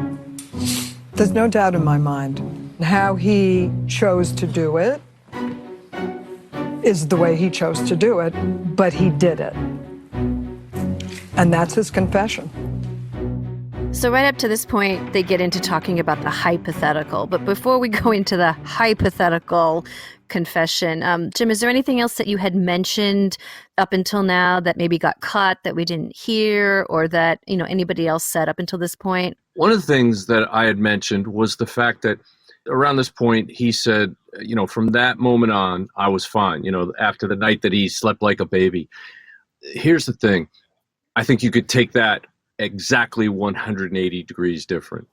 [SPEAKER 11] There's no doubt in my mind. How he chose to do it is the way he chose to do it, but he did it. And that's his confession.
[SPEAKER 6] So right up to this point, they get into talking about the hypothetical. But before we go into the hypothetical confession, Jim, is there anything else that you had mentioned up until now that maybe got cut that we didn't hear, or that anybody else said up until this point?
[SPEAKER 1] One of the things that I had mentioned was the fact that around this point, he said, from that moment on, I was fine, after the night that he slept like a baby. Here's the thing. I think you could take that exactly 180 degrees different.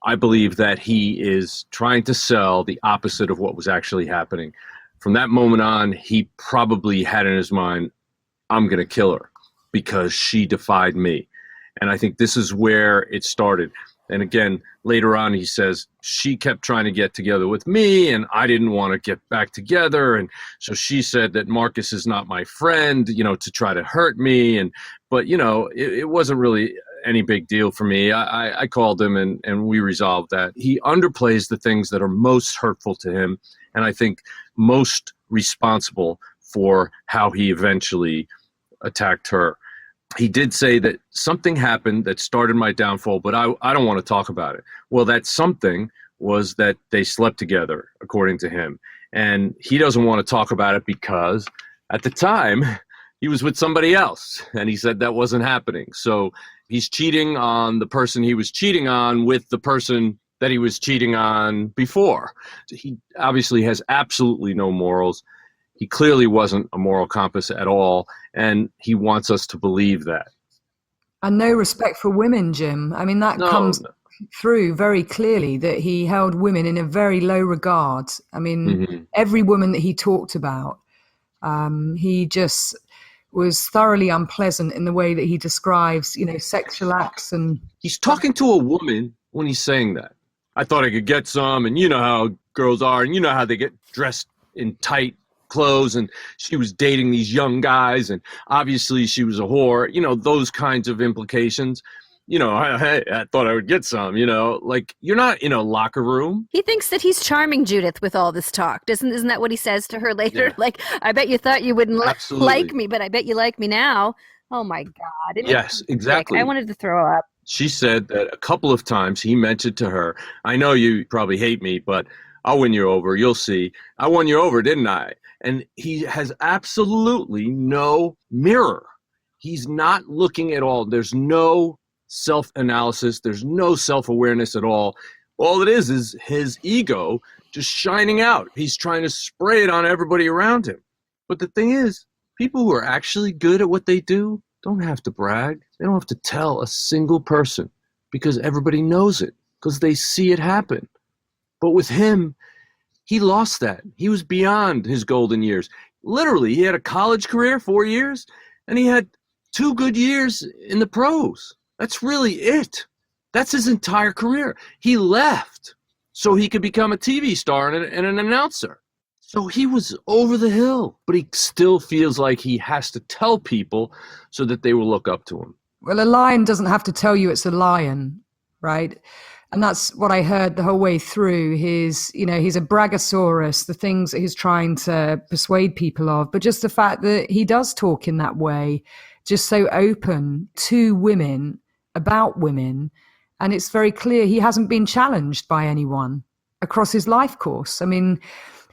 [SPEAKER 1] I believe that he is trying to sell the opposite of what was actually happening. From that moment on, he probably had in his mind, I'm going to kill her because she defied me. And I think this is where it started. And again, later on, he says, she kept trying to get together with me and I didn't want to get back together. And so she said that Marcus is not my friend, to try to hurt me. But it wasn't really any big deal for me. I called him and we resolved that. He underplays the things that are most hurtful to him. And I think most responsible for how he eventually attacked her. He did say that something happened that started my downfall, but I don't want to talk about it. Well, that something was that they slept together, according to him. And he doesn't want to talk about it because at the time he was with somebody else. And he said that wasn't happening. So he's cheating on the person he was cheating on with the person that he was cheating on before. He obviously has absolutely no morals. He clearly wasn't a moral compass at all, and he wants us to believe that.
[SPEAKER 5] And no respect for women, Jim. I mean, that comes through very clearly, that he held women in a very low regard. I mean, every woman that he talked about, he just was thoroughly unpleasant in the way that he describes, sexual acts. And
[SPEAKER 1] he's talking to a woman when he's saying that. I thought I could get some, and you know how girls are, and you know how they get dressed in tight clothes, and she was dating these young guys, and obviously she was a whore, those kinds of implications. I thought I would get some, like, you're not in a locker room.
[SPEAKER 6] He thinks that he's charming Judith with all this talk. Isn't that what he says to her later? Yeah. Like, I bet you thought you wouldn't like me, but I bet you like me now. Oh my God.
[SPEAKER 1] Yes, exactly.
[SPEAKER 6] I wanted to throw up.
[SPEAKER 1] She said that a couple of times he mentioned to her, I know you probably hate me, but I'll win you over. You'll see. I won you over, didn't I? And he has absolutely no mirror. He's not looking at all. There's no self-analysis. There's no self-awareness at all. All it is his ego just shining out. He's trying to spray it on everybody around him. But the thing is, people who are actually good at what they do don't have to brag. They don't have to tell a single person because everybody knows it, because they see it happen. But with him, he lost that. He was beyond his golden years. Literally, he had a college career, 4 years, and he had 2 good years in the pros. That's really it. That's his entire career. He left so he could become a TV star and an announcer. So he was over the hill, but he still feels like he has to tell people so that they will look up to him.
[SPEAKER 5] Well, a lion doesn't have to tell you it's a lion, right? And that's what I heard the whole way through. He's a braggosaurus, the things that he's trying to persuade people of. But just the fact that he does talk in that way, just so open to women, about women. And it's very clear he hasn't been challenged by anyone across his life course. I mean,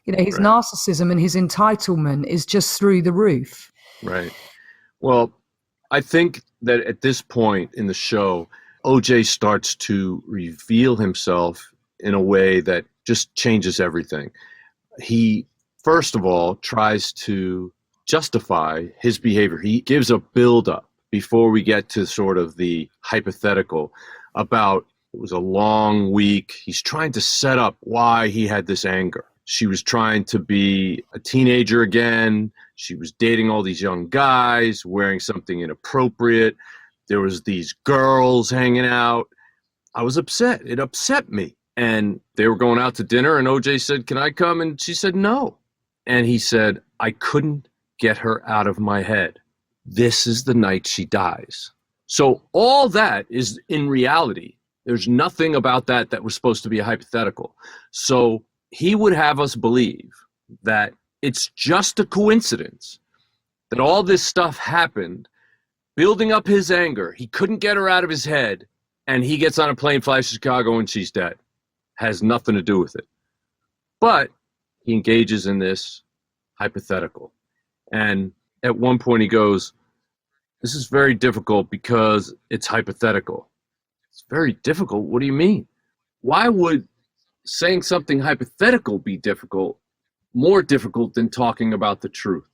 [SPEAKER 5] his narcissism and his entitlement is just through the roof.
[SPEAKER 1] Right. Well, I think that at this point in the show, OJ starts to reveal himself in a way that just changes everything. He, first of all, tries to justify his behavior. He gives a build-up before we get to sort of the hypothetical about it was a long week. He's trying to set up why he had this anger. She was trying to be a teenager again. She was dating all these young guys, wearing something inappropriate. There was these girls hanging out. I was upset. It upset me. And they were going out to dinner, and OJ said, "Can I come?" And she said, "No." And he said, "I couldn't get her out of my head. This is the night she dies." So all that is in reality. There's nothing about that was supposed to be a hypothetical. So he would have us believe that it's just a coincidence that all this stuff happened, building up his anger. He couldn't get her out of his head, and he gets on a plane, flies to Chicago, and she's dead. Has nothing to do with it. But he engages in this hypothetical. And at one point he goes, "This is very difficult because it's hypothetical." It's very difficult? What do you mean? Why would saying something hypothetical be difficult, more difficult than talking about the truth?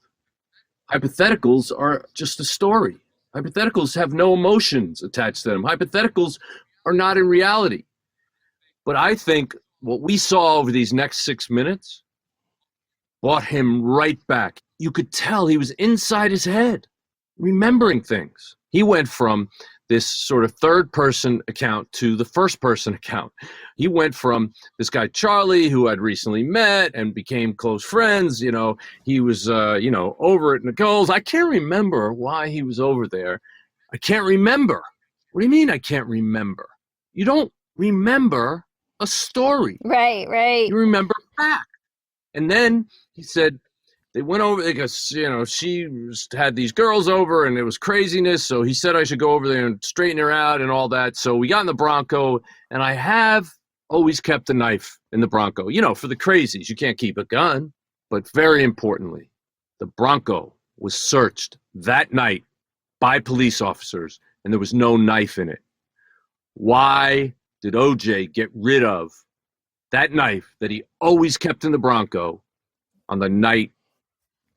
[SPEAKER 1] Hypotheticals are just a story. Hypotheticals have no emotions attached to them. Hypotheticals are not in reality. But I think what we saw over these next 6 minutes brought him right back. You could tell he was inside his head, remembering things. He went from this sort of third person account to the first person account. He went from this guy, Charlie, who I'd recently met and became close friends. He was, over at Nicole's. I can't remember why he was over there. I can't remember. What do you mean I can't remember? You don't remember a story.
[SPEAKER 6] Right.
[SPEAKER 1] You remember back. And then he said, they went over because, she had these girls over and it was craziness. So he said I should go over there and straighten her out and all that. So we got in the Bronco, and I have always kept a knife in the Bronco. For the crazies, you can't keep a gun. But very importantly, the Bronco was searched that night by police officers, and there was no knife in it. Why did OJ get rid of that knife that he always kept in the Bronco on the night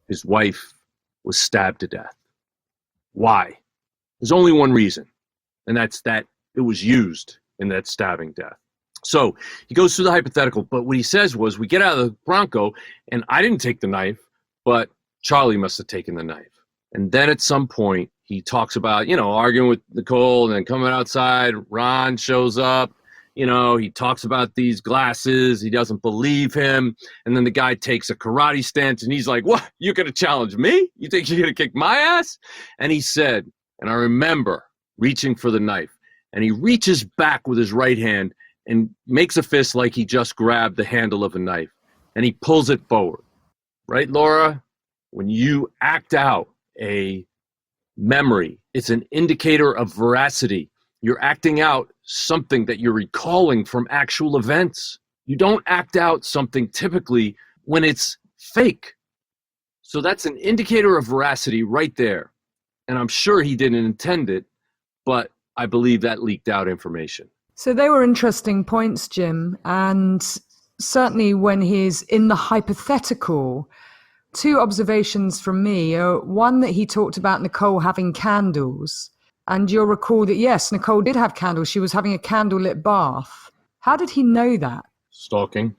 [SPEAKER 1] his wife was stabbed to death? Why? There's only one reason, and that's that it was used in that stabbing death. So he goes through the hypothetical, but what he says was, we get out of the Bronco, and I didn't take the knife, but Charlie must have taken the knife. And then at some point, he talks about, arguing with Nicole, and then coming outside, Ron shows up. He talks about these glasses. He doesn't believe him. And then the guy takes a karate stance, and he's like, what? You're going to challenge me? You think you're going to kick my ass? And he said, and I remember reaching for the knife, and he reaches back with his right hand and makes a fist like he just grabbed the handle of a knife, and he pulls it forward. Right, Laura? When you act out a memory, it's an indicator of veracity. You're acting out something that you're recalling from actual events. You don't act out something typically when it's fake. So that's an indicator of veracity right there. And I'm sure he didn't intend it, but I believe that leaked out information.
[SPEAKER 5] So they were interesting points, Jim. And certainly when he's in the hypothetical, two observations from me. One, that he talked about Nicole having candles. And you'll recall that, yes, Nicole did have candles. She was having a candlelit bath. How did he know that?
[SPEAKER 1] Stalking.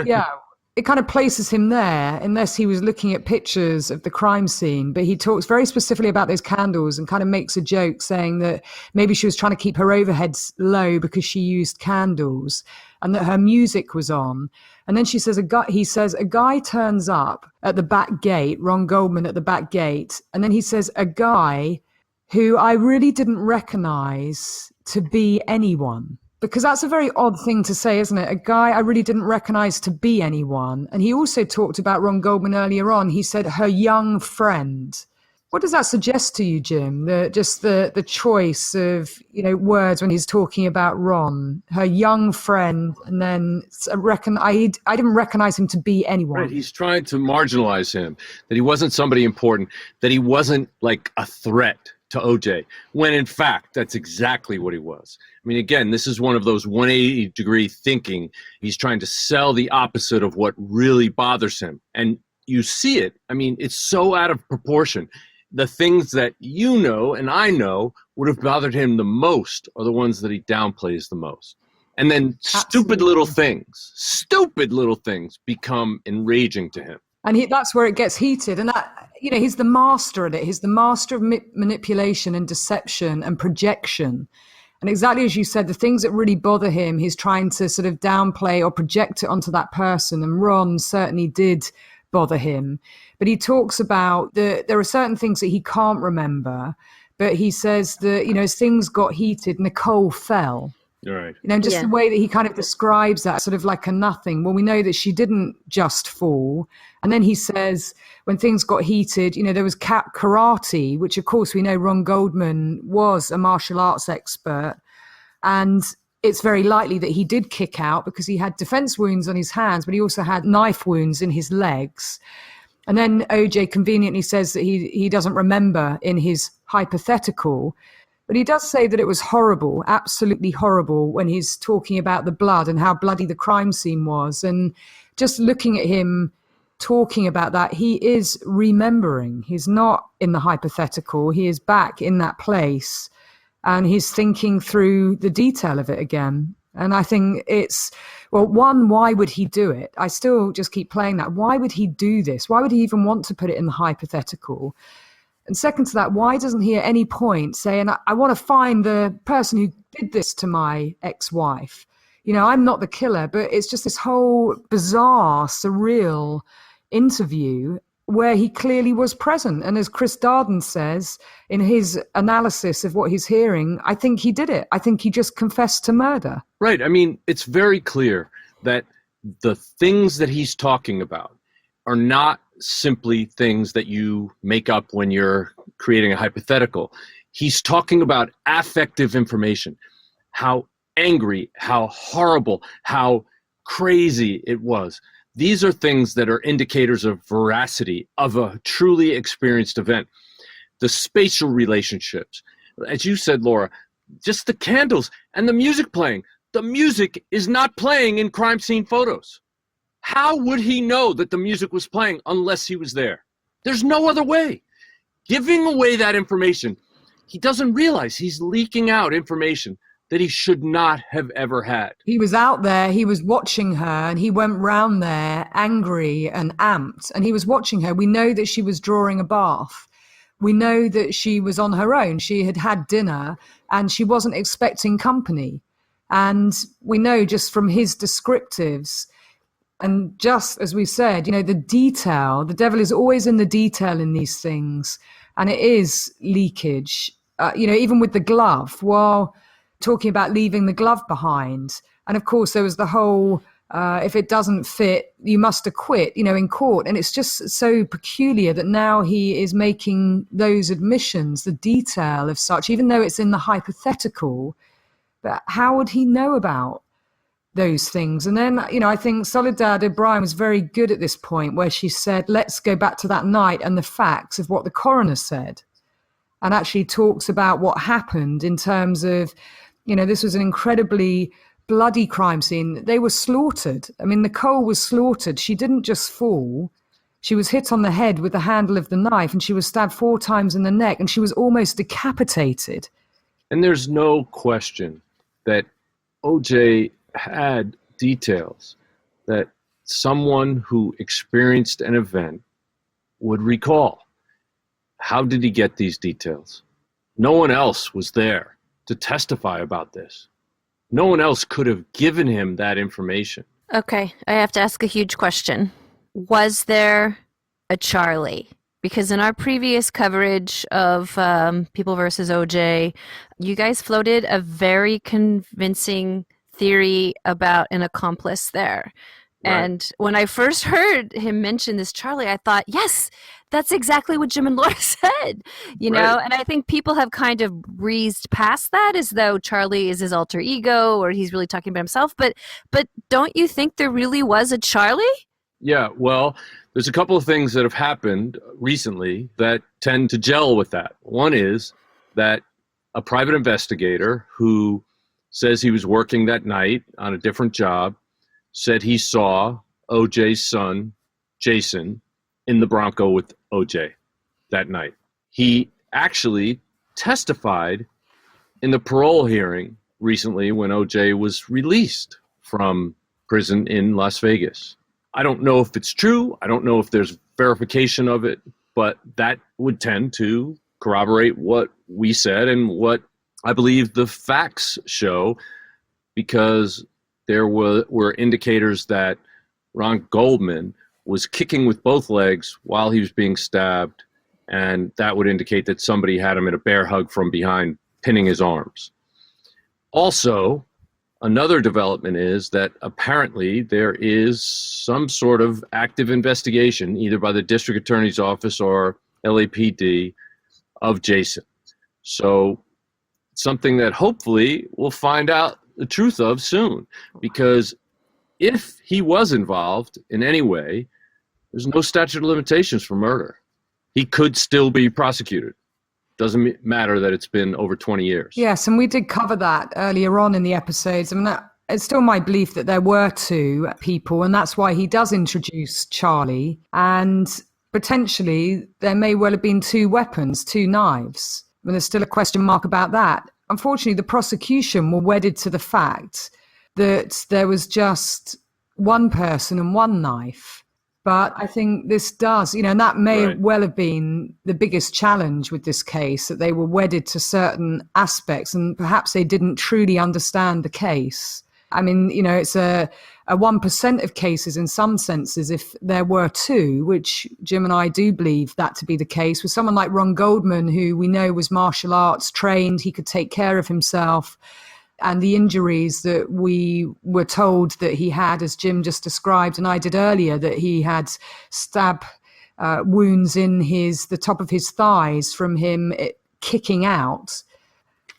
[SPEAKER 5] Yeah, it kind of places him there, unless he was looking at pictures of the crime scene. But he talks very specifically about those candles and kind of makes a joke saying that maybe she was trying to keep her overheads low because she used candles, and that her music was on. And then he says, a guy turns up at the back gate, Ron Goldman at the back gate. And then he says, a guy who I really didn't recognize to be anyone. Because that's a very odd thing to say, isn't it? A guy I really didn't recognize to be anyone. And he also talked about Ron Goldman earlier on. He said, her young friend. What does that suggest to you, Jim? The choice of, words when he's talking about Ron, her young friend, and then I didn't recognize him to be anyone.
[SPEAKER 1] Right, he's trying to marginalize him, that he wasn't somebody important, that he wasn't like a threat to OJ, when in fact, that's exactly what he was. I mean, again, this is one of those 180-degree thinking. He's trying to sell the opposite of what really bothers him. And you see it. I mean, it's so out of proportion. The things that and I know would have bothered him the most are the ones that he downplays the most. And then stupid little things become enraging to him.
[SPEAKER 5] And that's where it gets heated. And he's the master at it. He's the master of manipulation and deception and projection. And exactly as you said, the things that really bother him, he's trying to sort of downplay or project it onto that person. And Ron certainly did bother him. But he talks about there are certain things that he can't remember. But he says that, as things got heated, Nicole fell.
[SPEAKER 1] Right.
[SPEAKER 5] The way that he kind of describes that, sort of like a nothing. Well, we know that she didn't just fall. And then he says, when things got heated, there was karate, which of course we know Ron Goldman was a martial arts expert. And it's very likely that he did kick out because he had defense wounds on his hands, but he also had knife wounds in his legs. And then OJ conveniently says that he doesn't remember in his hypothetical. But he does say that it was horrible, absolutely horrible, when he's talking about the blood and how bloody the crime scene was. And just looking at him talking about that, he is remembering. He's not in the hypothetical. He is back in that place. And he's thinking through the detail of it again. And I think one, why would he do it? I still just keep playing that. Why would he do this? Why would he even want to put it in the hypothetical? And second to that, why doesn't he at any point say, and I want to find the person who did this to my ex-wife? You know, I'm not the killer, but it's just this whole bizarre, surreal interview where he clearly was present. And as Chris Darden says in his analysis of what he's hearing, I think he did it. I think he just confessed to murder.
[SPEAKER 1] Right. I mean, it's very clear that the things that he's talking about are not simply things that you make up when you're creating a hypothetical. He's talking about affective information, how angry, how horrible, how crazy it was. These are things that are indicators of veracity of a truly experienced event. The spatial relationships, as you said, Laura, just the candles and the music playing. The music is not playing in crime scene photos. How would he know that the music was playing unless he was there? There's no other way. Giving away that information, he doesn't realize he's leaking out information that he should not have ever had.
[SPEAKER 5] He was out there, he was watching her, and he went round there angry and amped, and he was watching her. We know that she was drawing a bath. We know that she was on her own. She had had dinner, and she wasn't expecting company. And we know just from his descriptives, and just as we said, you know, the detail, the devil is always in the detail in these things. And it is leakage, you know, even with the glove, while talking about leaving the glove behind. And of course, there was the whole, if it doesn't fit, you must acquit, you know, in court. And it's just so peculiar that now he is making those admissions, the detail of such, even though it's in the hypothetical, but how would he know about those things? And then, you know, I think Soledad O'Brien was very good at this point where she said, let's go back to that night and the facts of what the coroner said, and actually talks about what happened in terms of, you know, this was an incredibly bloody crime scene. They were slaughtered. I mean, Nicole was slaughtered. She didn't just fall. She was hit on the head with the handle of the knife, and she was stabbed 4 times in the neck, and she was almost decapitated.
[SPEAKER 1] And there's no question that OJ had details that someone who experienced an event would recall. How did he get these details? No one else was there to testify about this. No one else could have given him that information.
[SPEAKER 6] Okay, I have to ask a huge question. Was there a Charlie? Because in our previous coverage of People versus OJ, you guys floated a very convincing theory about an accomplice there. Right. And when I first heard him mention this Charlie, I thought, yes, that's exactly what Jim and Laura said, you know? And I think people have kind of breezed past that as though Charlie is his alter ego or he's really talking about himself. But don't you think there really was a Charlie?
[SPEAKER 1] Yeah, well, there's a couple of things that have happened recently that tend to gel with that. One is that a private investigator who says he was working that night on a different job said he saw OJ's son, Jason, in the Bronco with OJ that night. He actually testified in the parole hearing recently when OJ was released from prison in Las Vegas. I don't know if it's true. I don't know if there's verification of it, but that would tend to corroborate what we said and what I believe the facts show, because there were indicators that Ron Goldman was kicking with both legs while he was being stabbed, and that would indicate that somebody had him in a bear hug from behind, pinning his arms. Also, another development is that apparently there is some sort of active investigation, either by the district attorney's office or LAPD, of Jason. So something that hopefully we'll find out the truth of soon, because if he was involved in any way, there's no statute of limitations for murder. He could still be prosecuted. Doesn't matter that it's been over 20 years.
[SPEAKER 5] Yes, and we did cover that earlier on in the episodes. I mean, it's still my belief that there were 2 people, and that's why he does introduce Charlie. And potentially there may well have been 2 weapons, 2 knives. I mean, there's still a question mark about that. Unfortunately, the prosecution were wedded to the fact that there was just 1 person and 1 knife. But I think this does, and that may well have been the biggest challenge with this case, that they were wedded to certain aspects and perhaps they didn't truly understand the case. I mean, it's a 1% of cases in some senses, if there were two, which Jim and I do believe that to be the case, with someone like Ron Goldman, who we know was martial arts trained, he could take care of himself. And the injuries that we were told that he had, as Jim just described, and I did earlier, that he had stab wounds in the top of his thighs from him kicking out,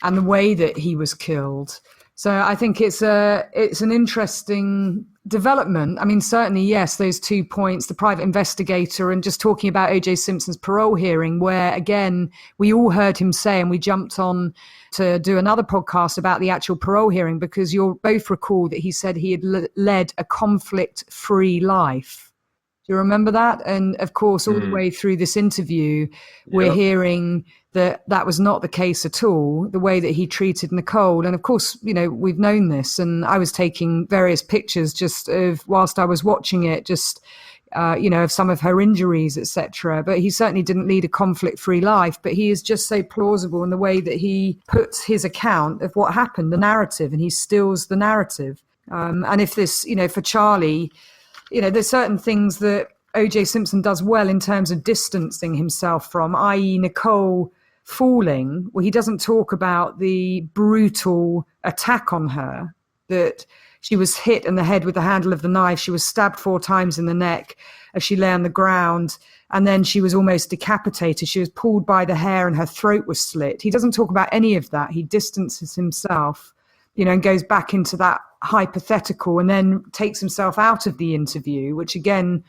[SPEAKER 5] and the way that he was killed. So I think it's an interesting development. I mean, certainly, yes, those 2 points, the private investigator and just talking about O.J. Simpson's parole hearing, where, again, we all heard him say, and we jumped on to do another podcast about the actual parole hearing, because you'll both recall that he said he had led a conflict-free life. Do you remember that? And, of course, all the way through this interview, we're hearing that was not the case at all, the way that he treated Nicole. And of course, we've known this, and I was taking various pictures just of, whilst I was watching it, just, of some of her injuries, etc. But he certainly didn't lead a conflict-free life, but he is just so plausible in the way that he puts his account of what happened, the narrative, and he steals the narrative. And if this, for Charlie, there's certain things that O.J. Simpson does well in terms of distancing himself from, i.e. Nicole falling. Well, he doesn't talk about the brutal attack on her, that she was hit in the head with the handle of the knife. She was stabbed 4 times in the neck as she lay on the ground, and then she was almost decapitated. She was pulled by the hair and her throat was slit. He doesn't talk about any of that. He distances himself, and goes back into that hypothetical, and then takes himself out of the interview, which again,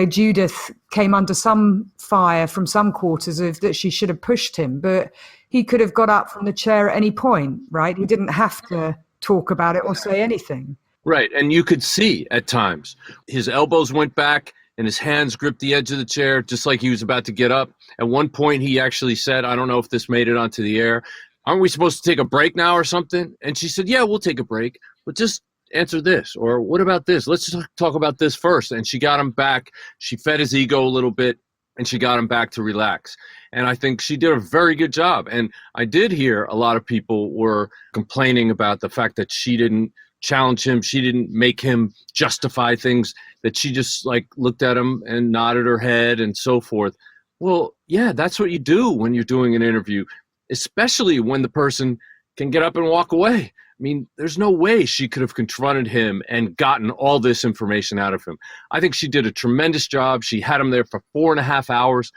[SPEAKER 5] Judith came under some fire from some quarters of that she should have pushed him, but he could have got up from the chair at any point, right? He didn't have to talk about it or say anything.
[SPEAKER 1] Right. And you could see at times his elbows went back and his hands gripped the edge of the chair, just like he was about to get up. At one point, he actually said, I don't know if this made it onto the air, aren't we supposed to take a break now or something? And she said, yeah, we'll take a break, but just answer this, or what about this? Let's talk about this first. And she got him back. She fed his ego a little bit, and she got him back to relax. And I think she did a very good job. And I did hear a lot of people were complaining about the fact that she didn't challenge him. She didn't make him justify things, that she just looked at him and nodded her head and so forth. Well, yeah, that's what you do when you're doing an interview, especially when the person can get up and walk away. I mean, there's no way she could have confronted him and gotten all this information out of him. I think she did a tremendous job. She had him there for 4.5 hours.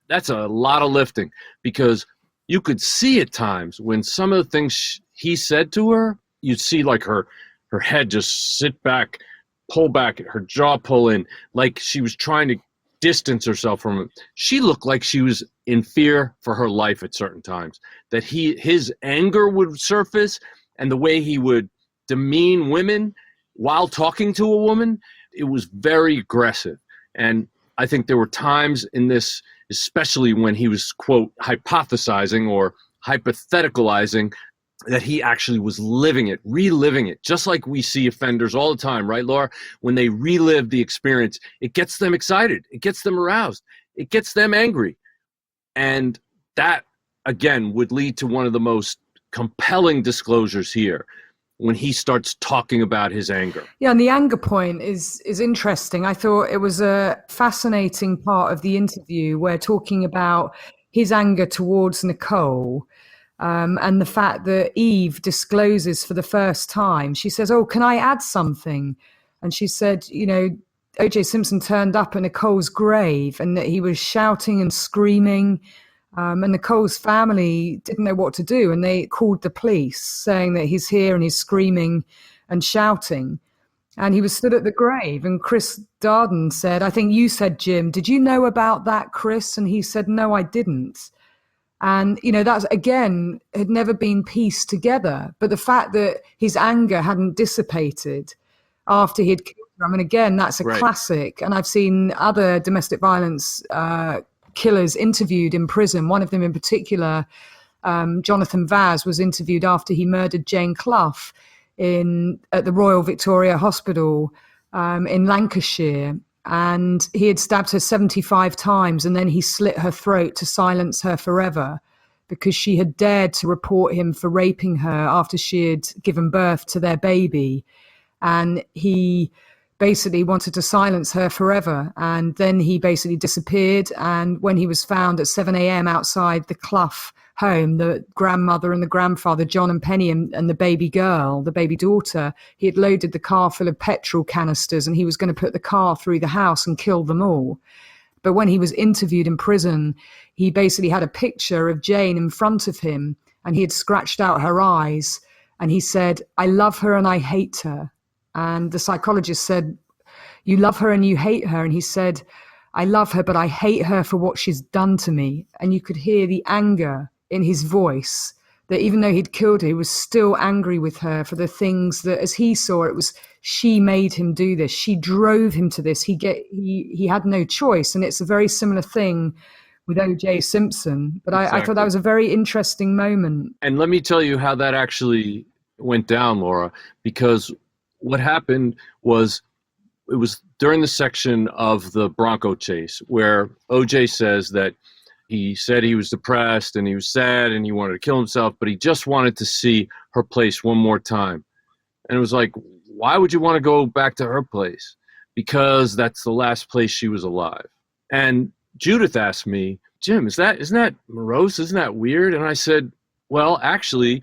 [SPEAKER 1] That's a lot of lifting, because you could see at times when some of the things he said to her, you'd see her head just sit back, pull back, her jaw pull in, like she was trying to distance herself from him. She looked like she was in fear for her life at certain times, that his anger would surface, and the way he would demean women while talking to a woman, it was very aggressive. And I think there were times in this, especially when he was, quote, hypothesizing or hypotheticalizing, that he actually was living it, reliving it, just like we see offenders all the time, right, Laura? When they relive the experience, it gets them excited, it gets them aroused, it gets them angry. And that, again, would lead to one of the most compelling disclosures here, when he starts talking about his anger.
[SPEAKER 5] Yeah, and the anger point is interesting. I thought it was a fascinating part of the interview, where talking about his anger towards Nicole, and the fact that Eve discloses for the first time. She says, oh, can I add something? And she said, O.J. Simpson turned up at Nicole's grave, and that he was shouting and screaming. And Nicole's family didn't know what to do, and they called the police, saying that he's here and he's screaming and shouting. And he was stood at the grave, and Chris Darden said, I think you said, Jim, did you know about that, Chris? And he said, no, I didn't. And, that's, again, had never been pieced together. But the fact that his anger hadn't dissipated after he'd killed her, I mean, again, that's a classic. And I've seen other domestic violence killers interviewed in prison. One of them in particular, Jonathan Vaz, was interviewed after he murdered Jane Clough at the Royal Victoria Hospital in Lancashire. and he had stabbed her 75 times, and then he slit her throat to silence her forever because she had dared to report him for raping her after she had given birth to their baby. And he basically wanted to silence her forever. And then he basically disappeared. And when he was found at 7 a.m. outside the Clough home, the grandmother and the grandfather, John and Penny, and the baby girl, the baby daughter, he had loaded the car full of petrol canisters, and he was going to put the car through the house and kill them all. But when he was interviewed in prison, he basically had a picture of Jane in front of him, and he had scratched out her eyes. And he said, "I love her and I hate her." And the psychologist said, "You love her and you hate her." And he said, "I love her, but I hate her for what she's done to me." And you could hear the anger in his voice, that even though he'd killed her, he was still angry with her for the things that, as he saw it, was she made him do this. She drove him to this. He had no choice. And it's a very similar thing with O.J. Simpson. But I thought that was a very interesting moment.
[SPEAKER 1] And let me tell you how that actually went down, Laura, because what happened was, it was during the section of the Bronco chase where O.J. says that he said he was depressed and he was sad and he wanted to kill himself, but he just wanted to see her place one more time. And it was like, why would you want to go back to her place? Because that's the last place she was alive. And Judith asked me, "Jim, isn't that morose? Isn't that weird?" And I said, well, actually,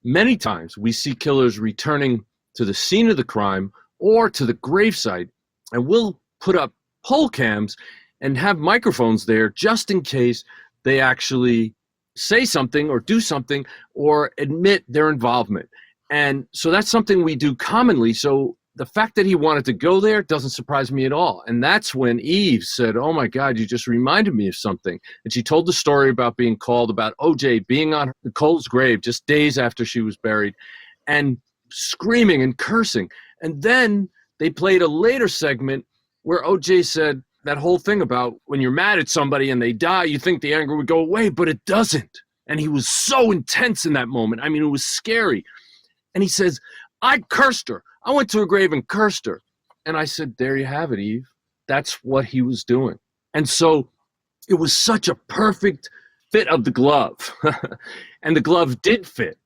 [SPEAKER 1] many times we see killers returning to the scene of the crime or to the gravesite, and we'll put up pole cams and have microphones there just in case they actually say something or do something or admit their involvement. And so that's something we do commonly. So the fact that he wanted to go there doesn't surprise me at all. And that's when Eve said, "Oh my God, you just reminded me of something." And she told the story about being called about O.J. being on Nicole's grave just days after she was buried and screaming and cursing. And then they played a later segment where O.J. said that whole thing about when you're mad at somebody and they die, you think the anger would go away, but it doesn't. And he was so intense in that moment. I mean, it was scary. And he says, "I cursed her. I went to her grave and cursed her." And I said, there you have it, Eve. That's what he was doing. And so it was such a perfect fit of the glove. And the glove did fit.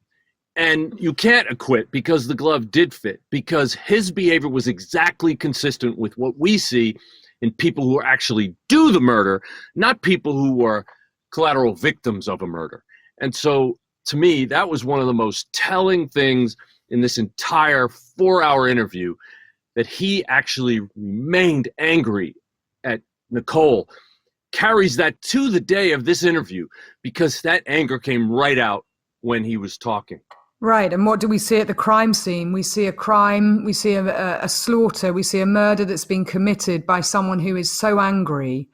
[SPEAKER 1] And you can't acquit because the glove did fit, because his behavior was exactly consistent with what we see in people who actually do the murder, not people who are collateral victims of a murder. And so to me, that was one of the most telling things in this entire 4-hour interview, that he actually remained angry at Nicole, carries that to the day of this interview, because that anger came right out when he was talking.
[SPEAKER 5] Right. And what do we see at the crime scene? We see a crime, we see a slaughter, we see a murder that's been committed by someone who is so angry.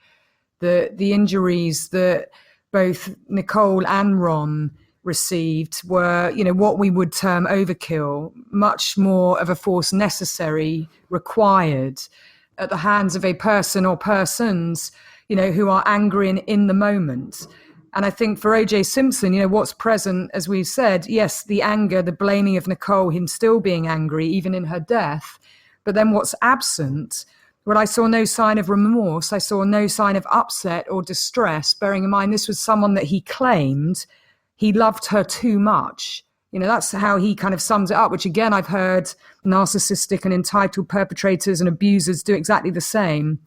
[SPEAKER 5] The injuries that both Nicole and Ron received were, what we would term overkill, much more of a force necessary, required at the hands of a person or persons, who are angry and in the moment. And I think for O.J. Simpson, what's present, as we've said, yes, the anger, the blaming of Nicole, him still being angry, even in her death. But then what's absent, well, I saw no sign of remorse. I saw no sign of upset or distress, bearing in mind this was someone that he claimed he loved her too much. That's how he kind of sums it up, which again, I've heard narcissistic and entitled perpetrators and abusers do exactly the same.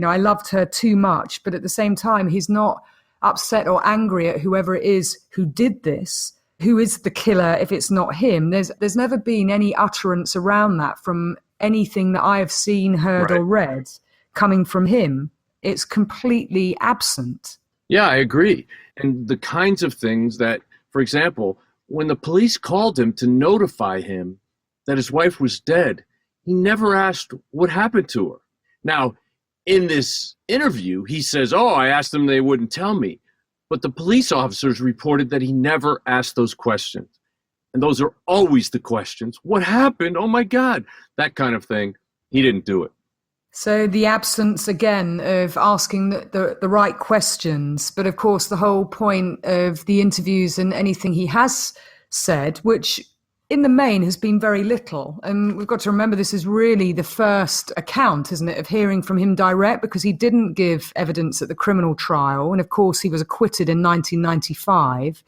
[SPEAKER 5] I loved her too much, but at the same time, he's not upset or angry at whoever it is who did this, who is the killer if it's not him. There's never been any utterance around that from anything that I have seen, heard, or read coming from him. It's completely absent.
[SPEAKER 1] Yeah, I agree. And the kinds of things that, for example, when the police called him to notify him that his wife was dead, he never asked what happened to her. Now, in this interview, he says, I asked them, they wouldn't tell me. But the police officers reported that he never asked those questions. And those are always the questions. What happened? Oh, my God. That kind of thing. He didn't do it.
[SPEAKER 5] So the absence, again, of asking the right questions. But, of course, the whole point of the interviews and anything he has said, which in the main has been very little. And we've got to remember this is really the first account, isn't it, of hearing from him direct, because he didn't give evidence at the criminal trial. And of course, he was acquitted in 1995.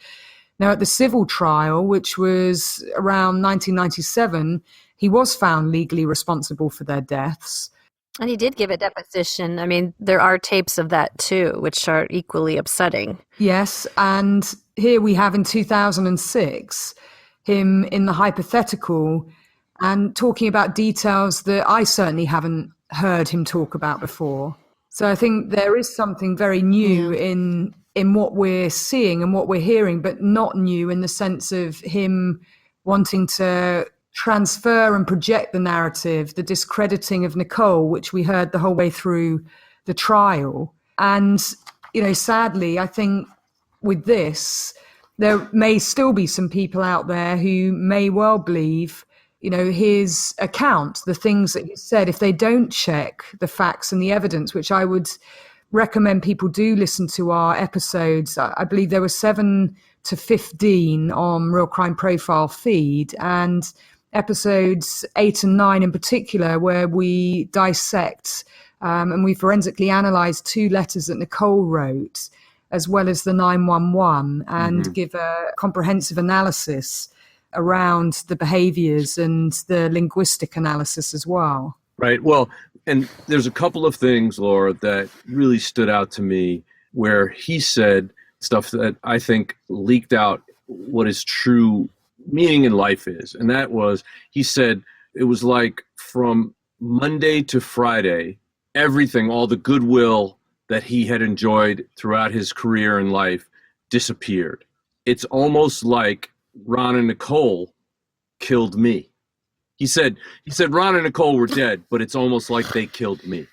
[SPEAKER 5] Now, at the civil trial, which was around 1997, he was found legally responsible for their deaths.
[SPEAKER 6] And he did give a deposition. I mean, there are tapes of that too, which are equally upsetting.
[SPEAKER 5] Yes, and here we have in 2006 him in the hypothetical and talking about details that I certainly haven't heard him talk about before. So I think there is something very new in what we're seeing and what we're hearing, but not new in the sense of him wanting to transfer and project the narrative, the discrediting of Nicole, which we heard the whole way through the trial. And, sadly, I think with this, there may still be some people out there who may well believe, his account, the things that he said, if they don't check the facts and the evidence, which I would recommend people do listen to our episodes. I believe there were 7 to 15 on Real Crime Profile feed, and episodes 8 and 9 in particular, where we dissect and we forensically analyze 2 letters that Nicole wrote, as well as the 911, and give a comprehensive analysis around the behaviors and the linguistic analysis as well.
[SPEAKER 1] Right. Well, and there's a couple of things, Laura, that really stood out to me where he said stuff that I think leaked out what his true meaning in life is. And that was, he said, it was like from Monday to Friday, everything, all the goodwill that he had enjoyed throughout his career and life disappeared. It's almost like Ron and Nicole killed me. He said Ron and Nicole were dead, but it's almost like they killed me.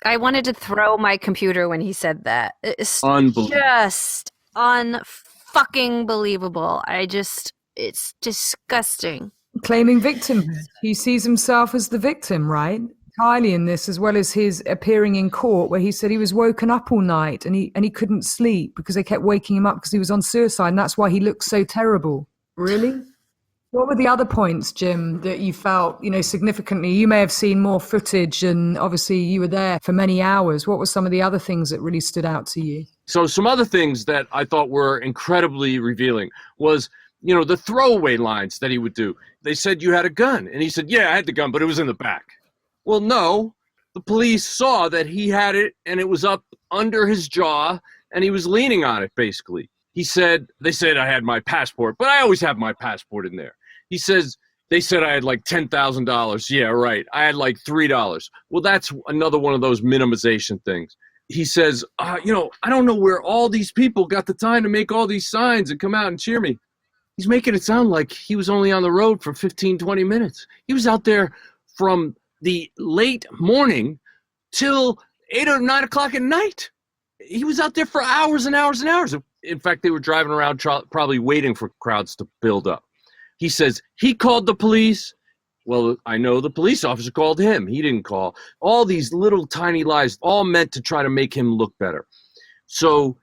[SPEAKER 6] I wanted to throw my computer when he said that. It's
[SPEAKER 1] Unbelievable.
[SPEAKER 6] Just unfucking believable. It's disgusting.
[SPEAKER 5] Claiming victimhood. He sees himself as the victim, right? Entirely in this, as well as his appearing in court where he said he was woken up all night and he couldn't sleep because they kept waking him up because he was on suicide, and that's why he looked so terrible. Really? What were the other points, Jim, that you felt, significantly? You may have seen more footage, and obviously you were there for many hours. What were some of the other things that really stood out to you?
[SPEAKER 1] So some other things that I thought were incredibly revealing was, the throwaway lines that he would do. They said, "You had a gun." And he said, "Yeah, I had the gun, but it was in the back." Well, no, the police saw that he had it and it was up under his jaw and he was leaning on it, basically. They said I had my passport, but I always have my passport in there. He says, they said I had like $10,000. Yeah, right. I had like $3. Well, that's another one of those minimization things. He says, I don't know where all these people got the time to make all these signs and come out and cheer me. He's making it sound like he was only on the road for 15, 20 minutes. He was out there from the late morning till 8 or 9 o'clock at night. He was out there for hours and hours and hours. In fact, they were driving around probably waiting for crowds to build up. He says he called the police. Well, I know the police officer called him. He didn't call. All these little tiny lies, all meant to try to make him look better. So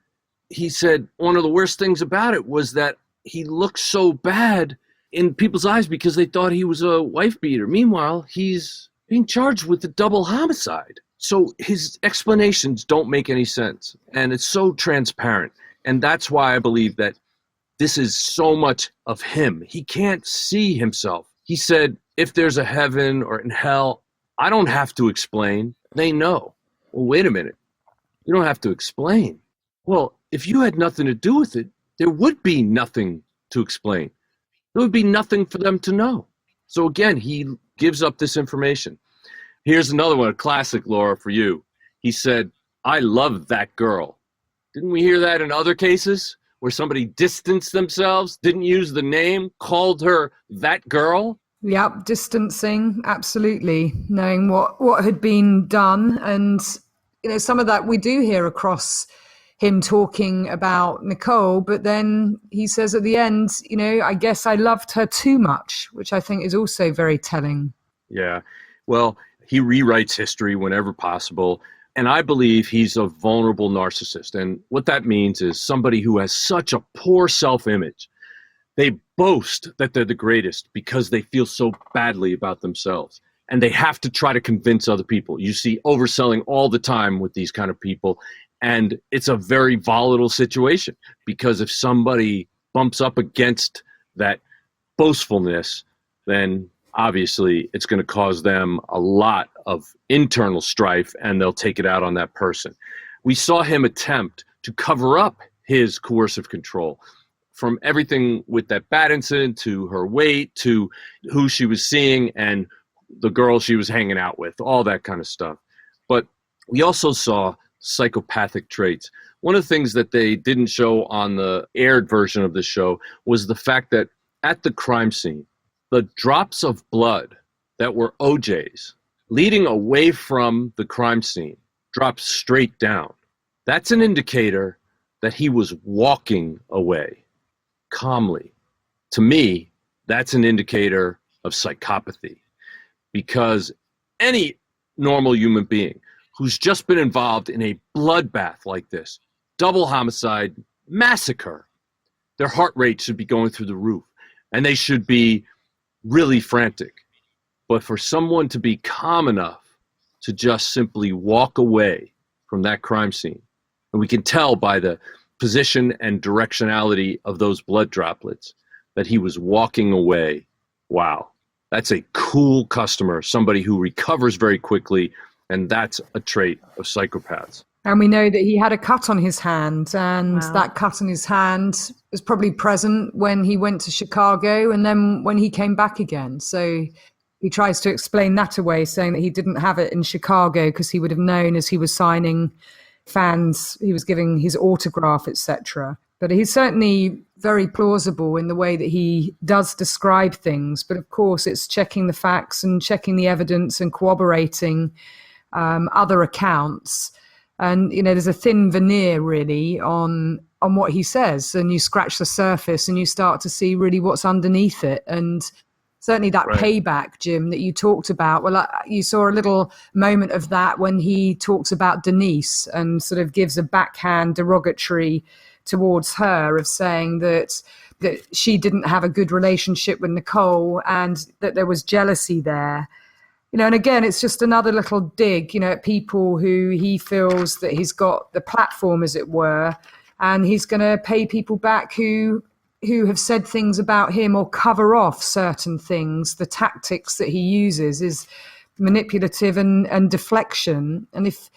[SPEAKER 1] he said one of the worst things about it was that he looked so bad in people's eyes because they thought he was a wife beater. Meanwhile, he's being charged with a double homicide. So his explanations don't make any sense. And it's so transparent. And that's why I believe that this is so much of him. He can't see himself. He said, if there's a heaven or in hell, I don't have to explain. They know. Well, wait a minute. You don't have to explain. Well, if you had nothing to do with it, there would be nothing to explain. There would be nothing for them to know. So again, he gives up this information. Here's another one, a classic, Laura, for you. He said, I love that girl. Didn't we hear that in other cases where somebody distanced themselves, didn't use the name, called her that girl?
[SPEAKER 5] Yep, distancing, absolutely, knowing what had been done. And, some of that we do hear across him talking about Nicole, but then he says at the end, I guess I loved her too much, which I think is also very telling.
[SPEAKER 1] Yeah, well, he rewrites history whenever possible. And I believe he's a vulnerable narcissist. And what that means is somebody who has such a poor self-image. They boast that they're the greatest because they feel so badly about themselves. And they have to try to convince other people. You see overselling all the time with these kind of people. And it's a very volatile situation because if somebody bumps up against that boastfulness, then obviously it's going to cause them a lot of internal strife and they'll take it out on that person. We saw him attempt to cover up his coercive control, from everything with that bat incident to her weight to who she was seeing and the girl she was hanging out with, all that kind of stuff. But we also saw psychopathic traits. One of the things that they didn't show on the aired version of the show was the fact that at the crime scene, the drops of blood that were OJ's leading away from the crime scene dropped straight down. That's an indicator that he was walking away calmly. To me, that's an indicator of psychopathy, because any normal human being who's just been involved in a bloodbath like this, double homicide, massacre, their heart rate should be going through the roof and they should be really frantic. But for someone to be calm enough to just simply walk away from that crime scene, and we can tell by the position and directionality of those blood droplets that he was walking away. Wow, that's a cool customer, somebody who recovers very quickly, and that's a trait of psychopaths.
[SPEAKER 5] And we know that he had a cut on his hand, and that cut on his hand was probably present when he went to Chicago and then when he came back again. So he tries to explain that away, saying that he didn't have it in Chicago because he would have known as he was signing fans, he was giving his autograph, etc. But he's certainly very plausible in the way that he does describe things. But of course, it's checking the facts and checking the evidence and corroborating other accounts. And, you know, there's a thin veneer really on what he says, and you scratch the surface and you start to see really what's underneath it. And certainly that payback, Jim, that you talked about, well, you saw a little moment of that when he talks about Denise and sort of gives a backhand derogatory towards her of saying that she didn't have a good relationship with Nicole and that there was jealousy there. You know, and again, it's just another little dig, you know, at people who he feels that he's got the platform, as it were, and he's going to pay people back who have said things about him or cover off certain things. The tactics that he uses is manipulative and deflection. And if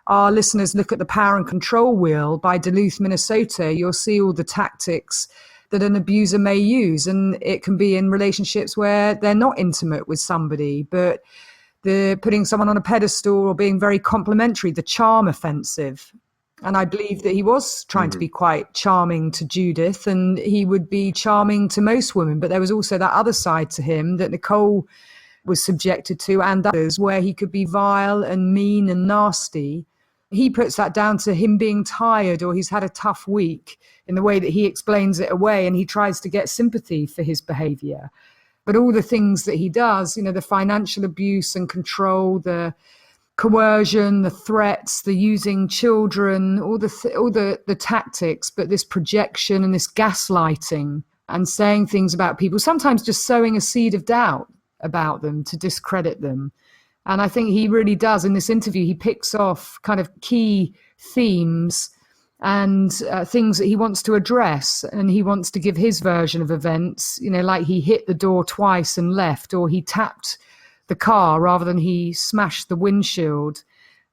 [SPEAKER 5] our listeners look at The Power and Control Wheel by Duluth, Minnesota, you'll see all the tactics that an abuser may use. And it can be in relationships where they're not intimate with somebody, but they're putting someone on a pedestal or being very complimentary, the charm offensive. And I believe that he was trying to be quite charming to Judith, and he would be charming to most women. But there was also that other side to him that Nicole was subjected to, and others, where he could be vile and mean and nasty. He puts that down to him being tired or he's had a tough week in the way that he explains it away, and he tries to get sympathy for his behavior. But all the things that he does, you know, the financial abuse and control, the coercion, the threats, the using children, all the tactics, but this projection and this gaslighting and saying things about people, sometimes just sowing a seed of doubt about them to discredit them. And I think he really does. In this interview, he picks off kind of key themes and things that he wants to address, and he wants to give his version of events, you know, like he hit the door twice and left, or he tapped the car rather than he smashed the windshield.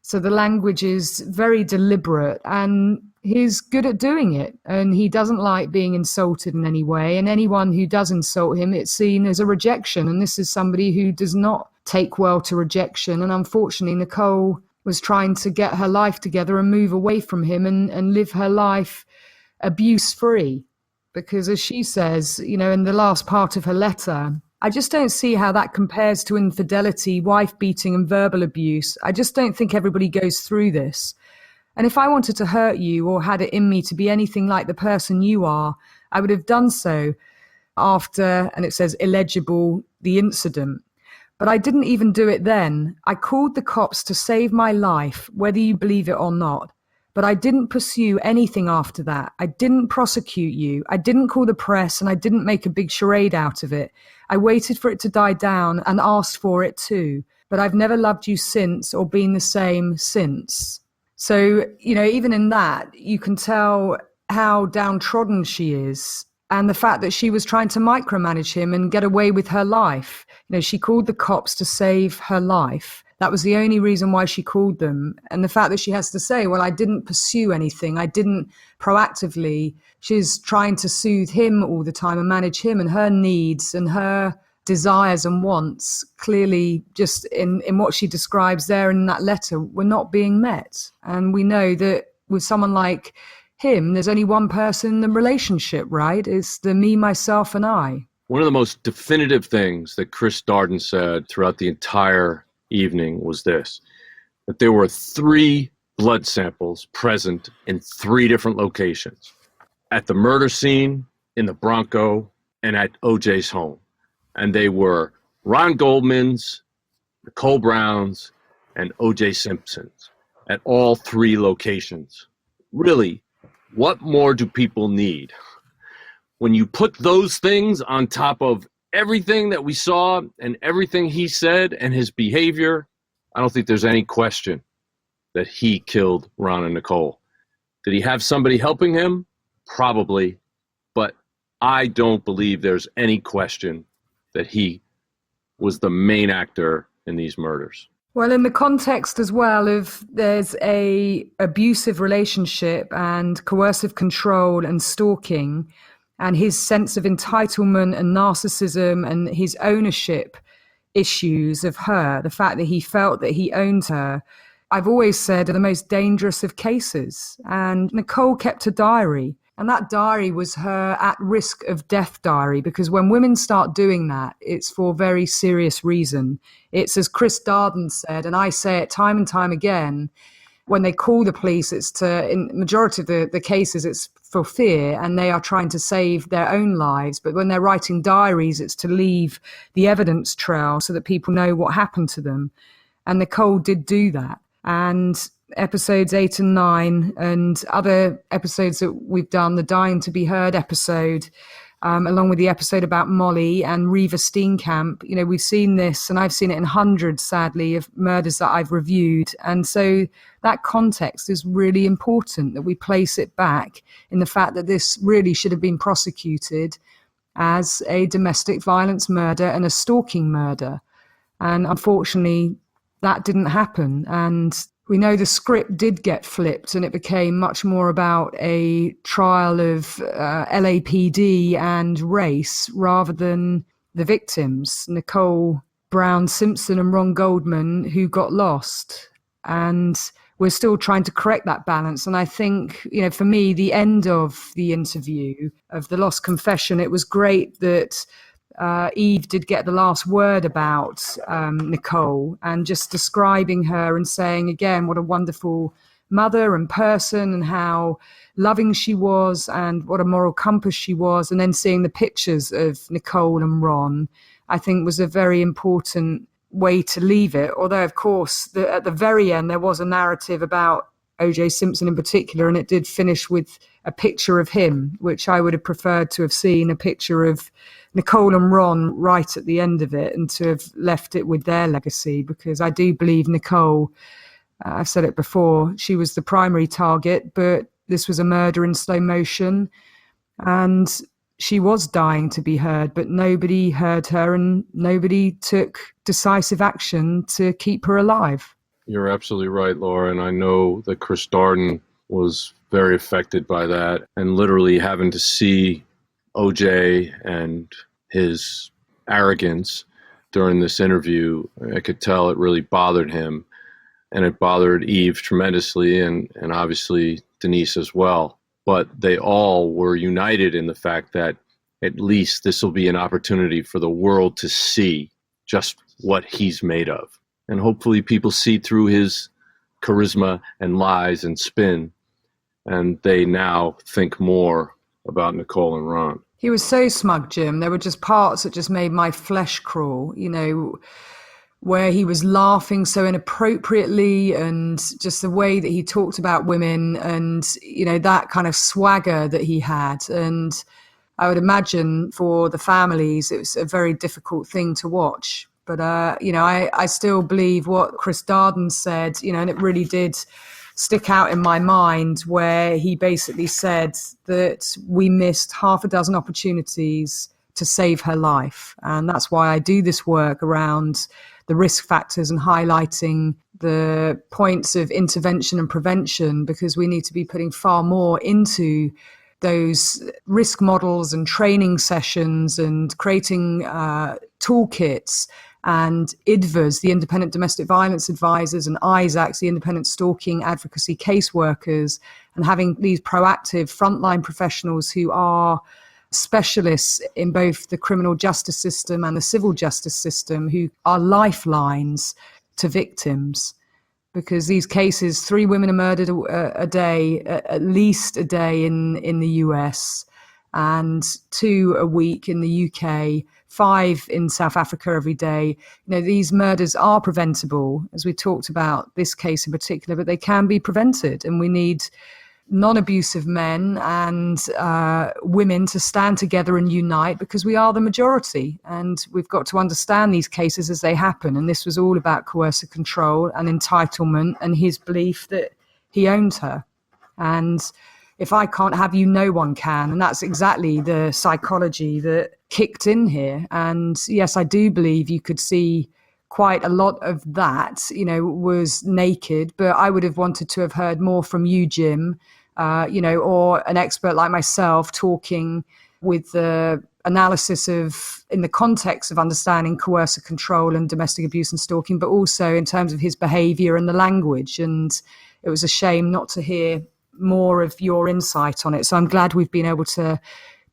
[SPEAKER 5] So the language is very deliberate, and he's good at doing it, and he doesn't like being insulted in any way, and anyone who does insult him, it's seen as a rejection. And this is somebody who does not take well to rejection. And unfortunately, Nicole was trying to get her life together and move away from him and live her life abuse-free. Because as she says, you know, in the last part of her letter, I just don't see how that compares to infidelity, wife beating and verbal abuse. I just don't think everybody goes through this. And if I wanted to hurt you or had it in me to be anything like the person you are, I would have done so after, and it says illegible, the incident. But I didn't even do it then. I called the cops to save my life, whether you believe it or not. But I didn't pursue anything after that. I didn't prosecute you. I didn't call the press, and I didn't make a big charade out of it. I waited for it to die down and asked for it too. But I've never loved you since or been the same since. So, even in that, you can tell how downtrodden she is, and the fact that she was trying to micromanage him and get away with her life. She called the cops to save her life. That was the only reason why she called them. And the fact that she has to say, well, I didn't pursue anything. I didn't proactively. She's trying to soothe him all the time and manage him, and her needs and her desires and wants, clearly just in what she describes there in that letter, were not being met. And we know that with someone like him, there's only one person in the relationship, right? It's the me, myself, and I.
[SPEAKER 1] One of the most definitive things that Chris Darden said throughout the entire evening was this, that there were 3 blood samples present in 3 different locations: at the murder scene, in the Bronco, and at OJ's home. And they were Ron Goldman's, Nicole Brown's, and OJ Simpson's at all 3 locations. Really, what more do people need? When you put those things on top of everything that we saw and everything he said and his behavior, I don't think there's any question that he killed Ron and Nicole. Did he have somebody helping him? Probably. But I don't believe there's any question that he was the main actor in these murders.
[SPEAKER 5] Well, in the context as well of there's a abusive relationship and coercive control and stalking, and his sense of entitlement and narcissism and his ownership issues of her, the fact that he felt that he owned her, I've always said are the most dangerous of cases. And Nicole kept a diary, and that diary was her at-risk of death diary, because when women start doing that, it's for very serious reason. It's, as Chris Darden said, and I say it time and time again, when they call the police, it's to, in majority of the cases, it's for fear, and they are trying to save their own lives. But when they're writing diaries, it's to leave the evidence trail so that people know what happened to them. And Nicole did do that. And episodes 8 and 9 and other episodes that we've done, the Dying to be Heard episode, along with the episode about Molly and Reva Steenkamp, we've seen this, and I've seen it in hundreds, sadly, of murders that I've reviewed. And so that context is really important, that we place it back in the fact that this really should have been prosecuted as a domestic violence murder and a stalking murder. And unfortunately, that didn't happen. And we know the script did get flipped, and it became much more about a trial of LAPD and race rather than the victims, Nicole Brown Simpson and Ron Goldman, who got lost. And we're still trying to correct that balance. And I think, for me, the end of the interview of the Lost Confession, it was great that Eve did get the last word about Nicole, and just describing her and saying again what a wonderful mother and person, and how loving she was, and what a moral compass she was. And then seeing the pictures of Nicole and Ron, I think was a very important way to leave it. Although, of course, at the very end, there was a narrative about O.J. Simpson in particular, and it did finish with a picture of him, which I would have preferred to have seen a picture of Nicole and Ron right at the end of it, and to have left it with their legacy, because I do believe Nicole, I've said it before, she was the primary target, but this was a murder in slow motion, and she was dying to be heard, but nobody heard her, and nobody took decisive action to keep her alive.
[SPEAKER 1] You're absolutely right, Laura, and I know that Chris Darden was very affected by that, and literally having to see OJ and his arrogance during this interview, I could tell it really bothered him, and it bothered Eve tremendously, and obviously Denise as well. But they all were united in the fact that at least this will be an opportunity for the world to see just what he's made of. And hopefully people see through his charisma and lies and spin, and they now think more about Nicole and Ron.
[SPEAKER 5] He was so smug, Jim. There were just parts that just made my flesh crawl. where he was laughing so inappropriately, and just the way that he talked about women, and, you know, that kind of swagger that he had. And I would imagine for the families, it was a very difficult thing to watch. But, you know, I still believe what Chris Darden said, you know, and it really did stick out in my mind, where he basically said that we missed half a dozen opportunities to save her life. And that's why I do this work around the risk factors and highlighting the points of intervention and prevention, because we need to be putting far more into those risk models and training sessions and creating toolkits, and IDVAs, the Independent Domestic Violence Advisors, and ISACs, the Independent Stalking Advocacy Caseworkers, and having these proactive frontline professionals who are specialists in both the criminal justice system and the civil justice system, who are lifelines to victims. Because these cases, 3 women are murdered a day, at least a day in the US, and 2 a week in the UK, 5 in South Africa every day. You know, these murders are preventable, as we talked about this case in particular, but they can be prevented. And we need non-abusive men and women to stand together and unite, because we are the majority, and we've got to understand these cases as they happen. And this was all about coercive control and entitlement, and his belief that he owned her. And if I can't have you, no one can. And that's exactly the psychology that kicked in here. And yes, I do believe you could see quite a lot of that, you know, was naked, but I would have wanted to have heard more from you, Jim, you know, or an expert like myself talking with the analysis of, in the context of understanding coercive control and domestic abuse and stalking, but also in terms of his behavior and the language. And it was a shame not to hear more of your insight on it. So I'm glad we've been able to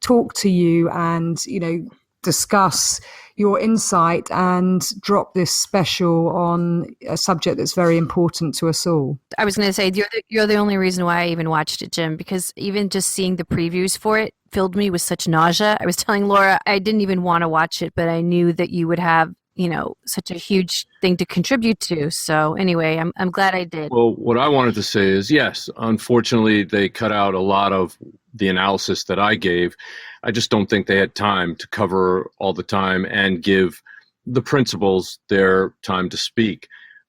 [SPEAKER 5] talk to you and, you know, discuss your insight and drop this special on a subject that's very important to us all.
[SPEAKER 6] I was going to say, you're the only reason why I even watched it, Jim, because even just seeing the previews for it filled me with such nausea. I was telling Laura I didn't even want to watch it, but I knew that you would have, you know, such a huge thing to contribute to. So anyway, I'm glad I did.
[SPEAKER 1] Well, what I wanted to say is, yes, unfortunately, they cut out a lot of the analysis that I gave. I just don't think they had time to cover all the time and give the principals their time to speak.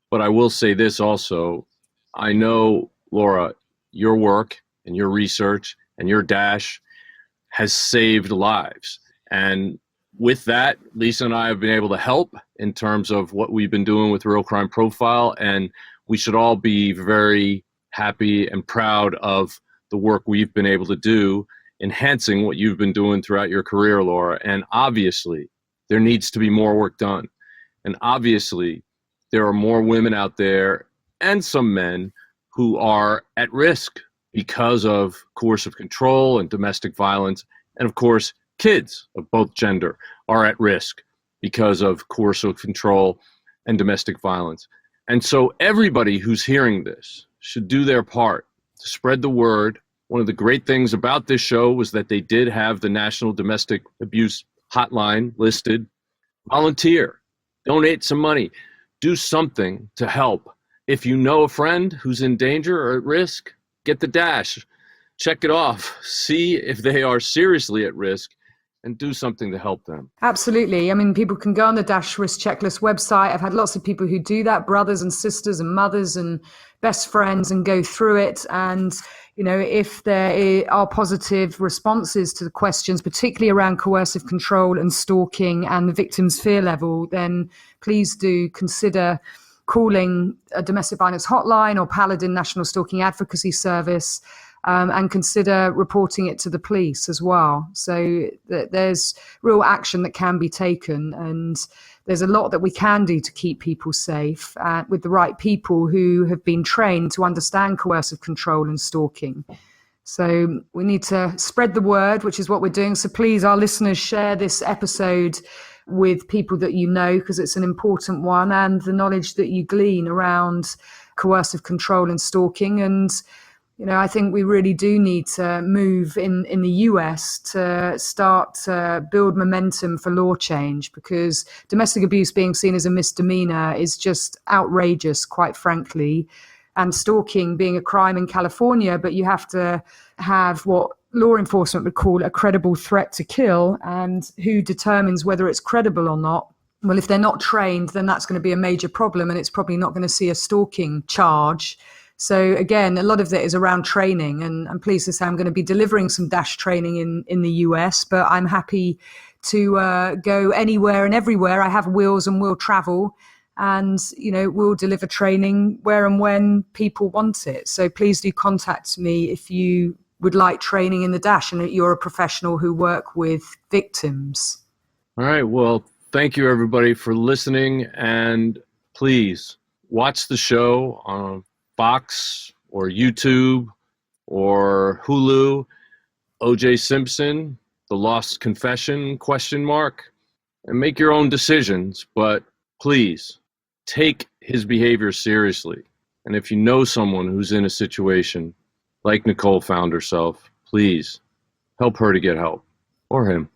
[SPEAKER 1] But I will say this also. I know, Laura, your work and your research and your dash has saved lives. And with that, Lisa and I have been able to help in terms of what we've been doing with Real Crime Profile, and we should all be very happy and proud of the work we've been able to do, enhancing what you've been doing throughout your career, Laura. And obviously, there needs to be more work done. And obviously, there are more women out there and some men who are at risk because of coercive control and domestic violence. And of course, kids of both gender are at risk because of coercive control and domestic violence. And so everybody who's hearing this should do their part to spread the word. One of the great things about this show was that they did have the National Domestic Abuse Hotline listed. Volunteer, donate some money, do something to help. If you know a friend who's in danger or at risk, get the dash, check it off, see if they are seriously at risk, and do something to help them.
[SPEAKER 5] Absolutely. I mean, people can go on the Dash Risk Checklist website. I've had lots of people who do that, brothers and sisters and mothers and best friends, and go through it. And, you know, if there are positive responses to the questions, particularly around coercive control and stalking and the victim's fear level, then please do consider calling a domestic violence hotline or Paladin National Stalking Advocacy Service. And consider reporting it to the police as well. So there's real action that can be taken, and there's a lot that we can do to keep people safe with the right people who have been trained to understand coercive control and stalking. So we need to spread the word, which is what we're doing. So please, our listeners, share this episode with people that you know, because it's an important one, and the knowledge that you glean around coercive control and stalking. And I think we really do need to move in the US to start to build momentum for law change, because domestic abuse being seen as a misdemeanor is just outrageous, quite frankly. And stalking being a crime in California, but you have to have what law enforcement would call a credible threat to kill. And who determines whether it's credible or not? Well, if they're not trained, then that's going to be a major problem, and it's probably not going to see a stalking charge. So again, a lot of it is around training, and I'm pleased to say I'm going to be delivering some DASH training in the US, but I'm happy to go anywhere and everywhere. I have wheels and will travel, and we'll deliver training where and when people want it. So please do contact me if you would like training in the DASH and you're a professional who work with victims.
[SPEAKER 1] All right. Well, thank you everybody for listening, and please watch the show on Fox or YouTube or Hulu. O.J. Simpson, The Lost Confession, ? And make your own decisions, but please take his behavior seriously. And if you know someone who's in a situation like Nicole found herself, please help her to get help, or him.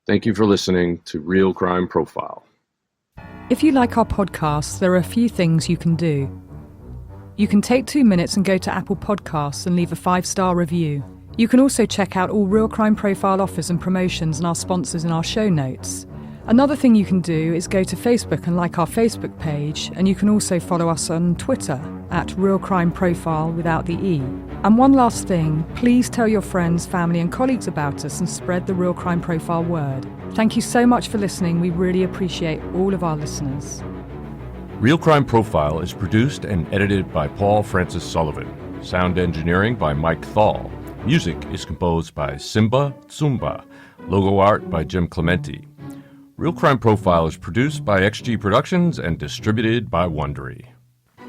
[SPEAKER 1] Thank you for listening to Real Crime Profile.
[SPEAKER 5] If you like our podcasts, there are a few things you can do. You can take 2 minutes and go to Apple Podcasts and leave a 5-star review. You can also check out all Real Crime Profile offers and promotions and our sponsors in our show notes. Another thing you can do is go to Facebook and like our Facebook page, and you can also follow us on Twitter at Real Crime Profile without the E. And one last thing, please tell your friends, family and colleagues about us and spread the Real Crime Profile word. Thank you so much for listening. We really appreciate all of our listeners.
[SPEAKER 12] Real Crime Profile is produced and edited by Paul Francis Sullivan. Sound engineering by Mike Thal. Music is composed by Simba Tsumba. Logo art by Jim Clementi. Real Crime Profile is produced by XG Productions and distributed by Wondery.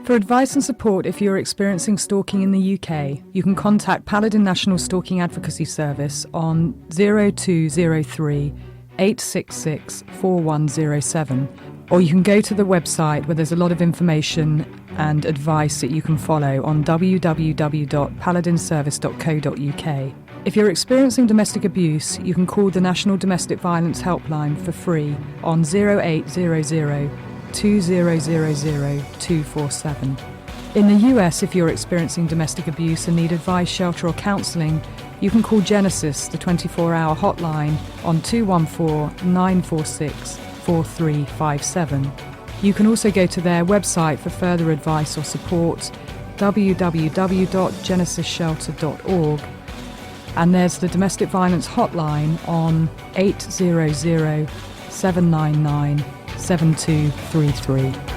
[SPEAKER 5] For advice and support if you're experiencing stalking in the UK, you can contact Paladin National Stalking Advocacy Service on 0203 866 4107. Or you can go to the website where there's a lot of information and advice that you can follow on www.paladinservice.co.uk. If you're experiencing domestic abuse, you can call the National Domestic Violence Helpline for free on 0800 2000 247. In the US, if you're experiencing domestic abuse and need advice, shelter or counselling, you can call Genesis, the 24-hour hotline, on 214-946-4357. You can also go to their website for further advice or support, www.genesisshelter.org. And there's the domestic violence hotline on 800-799-7233.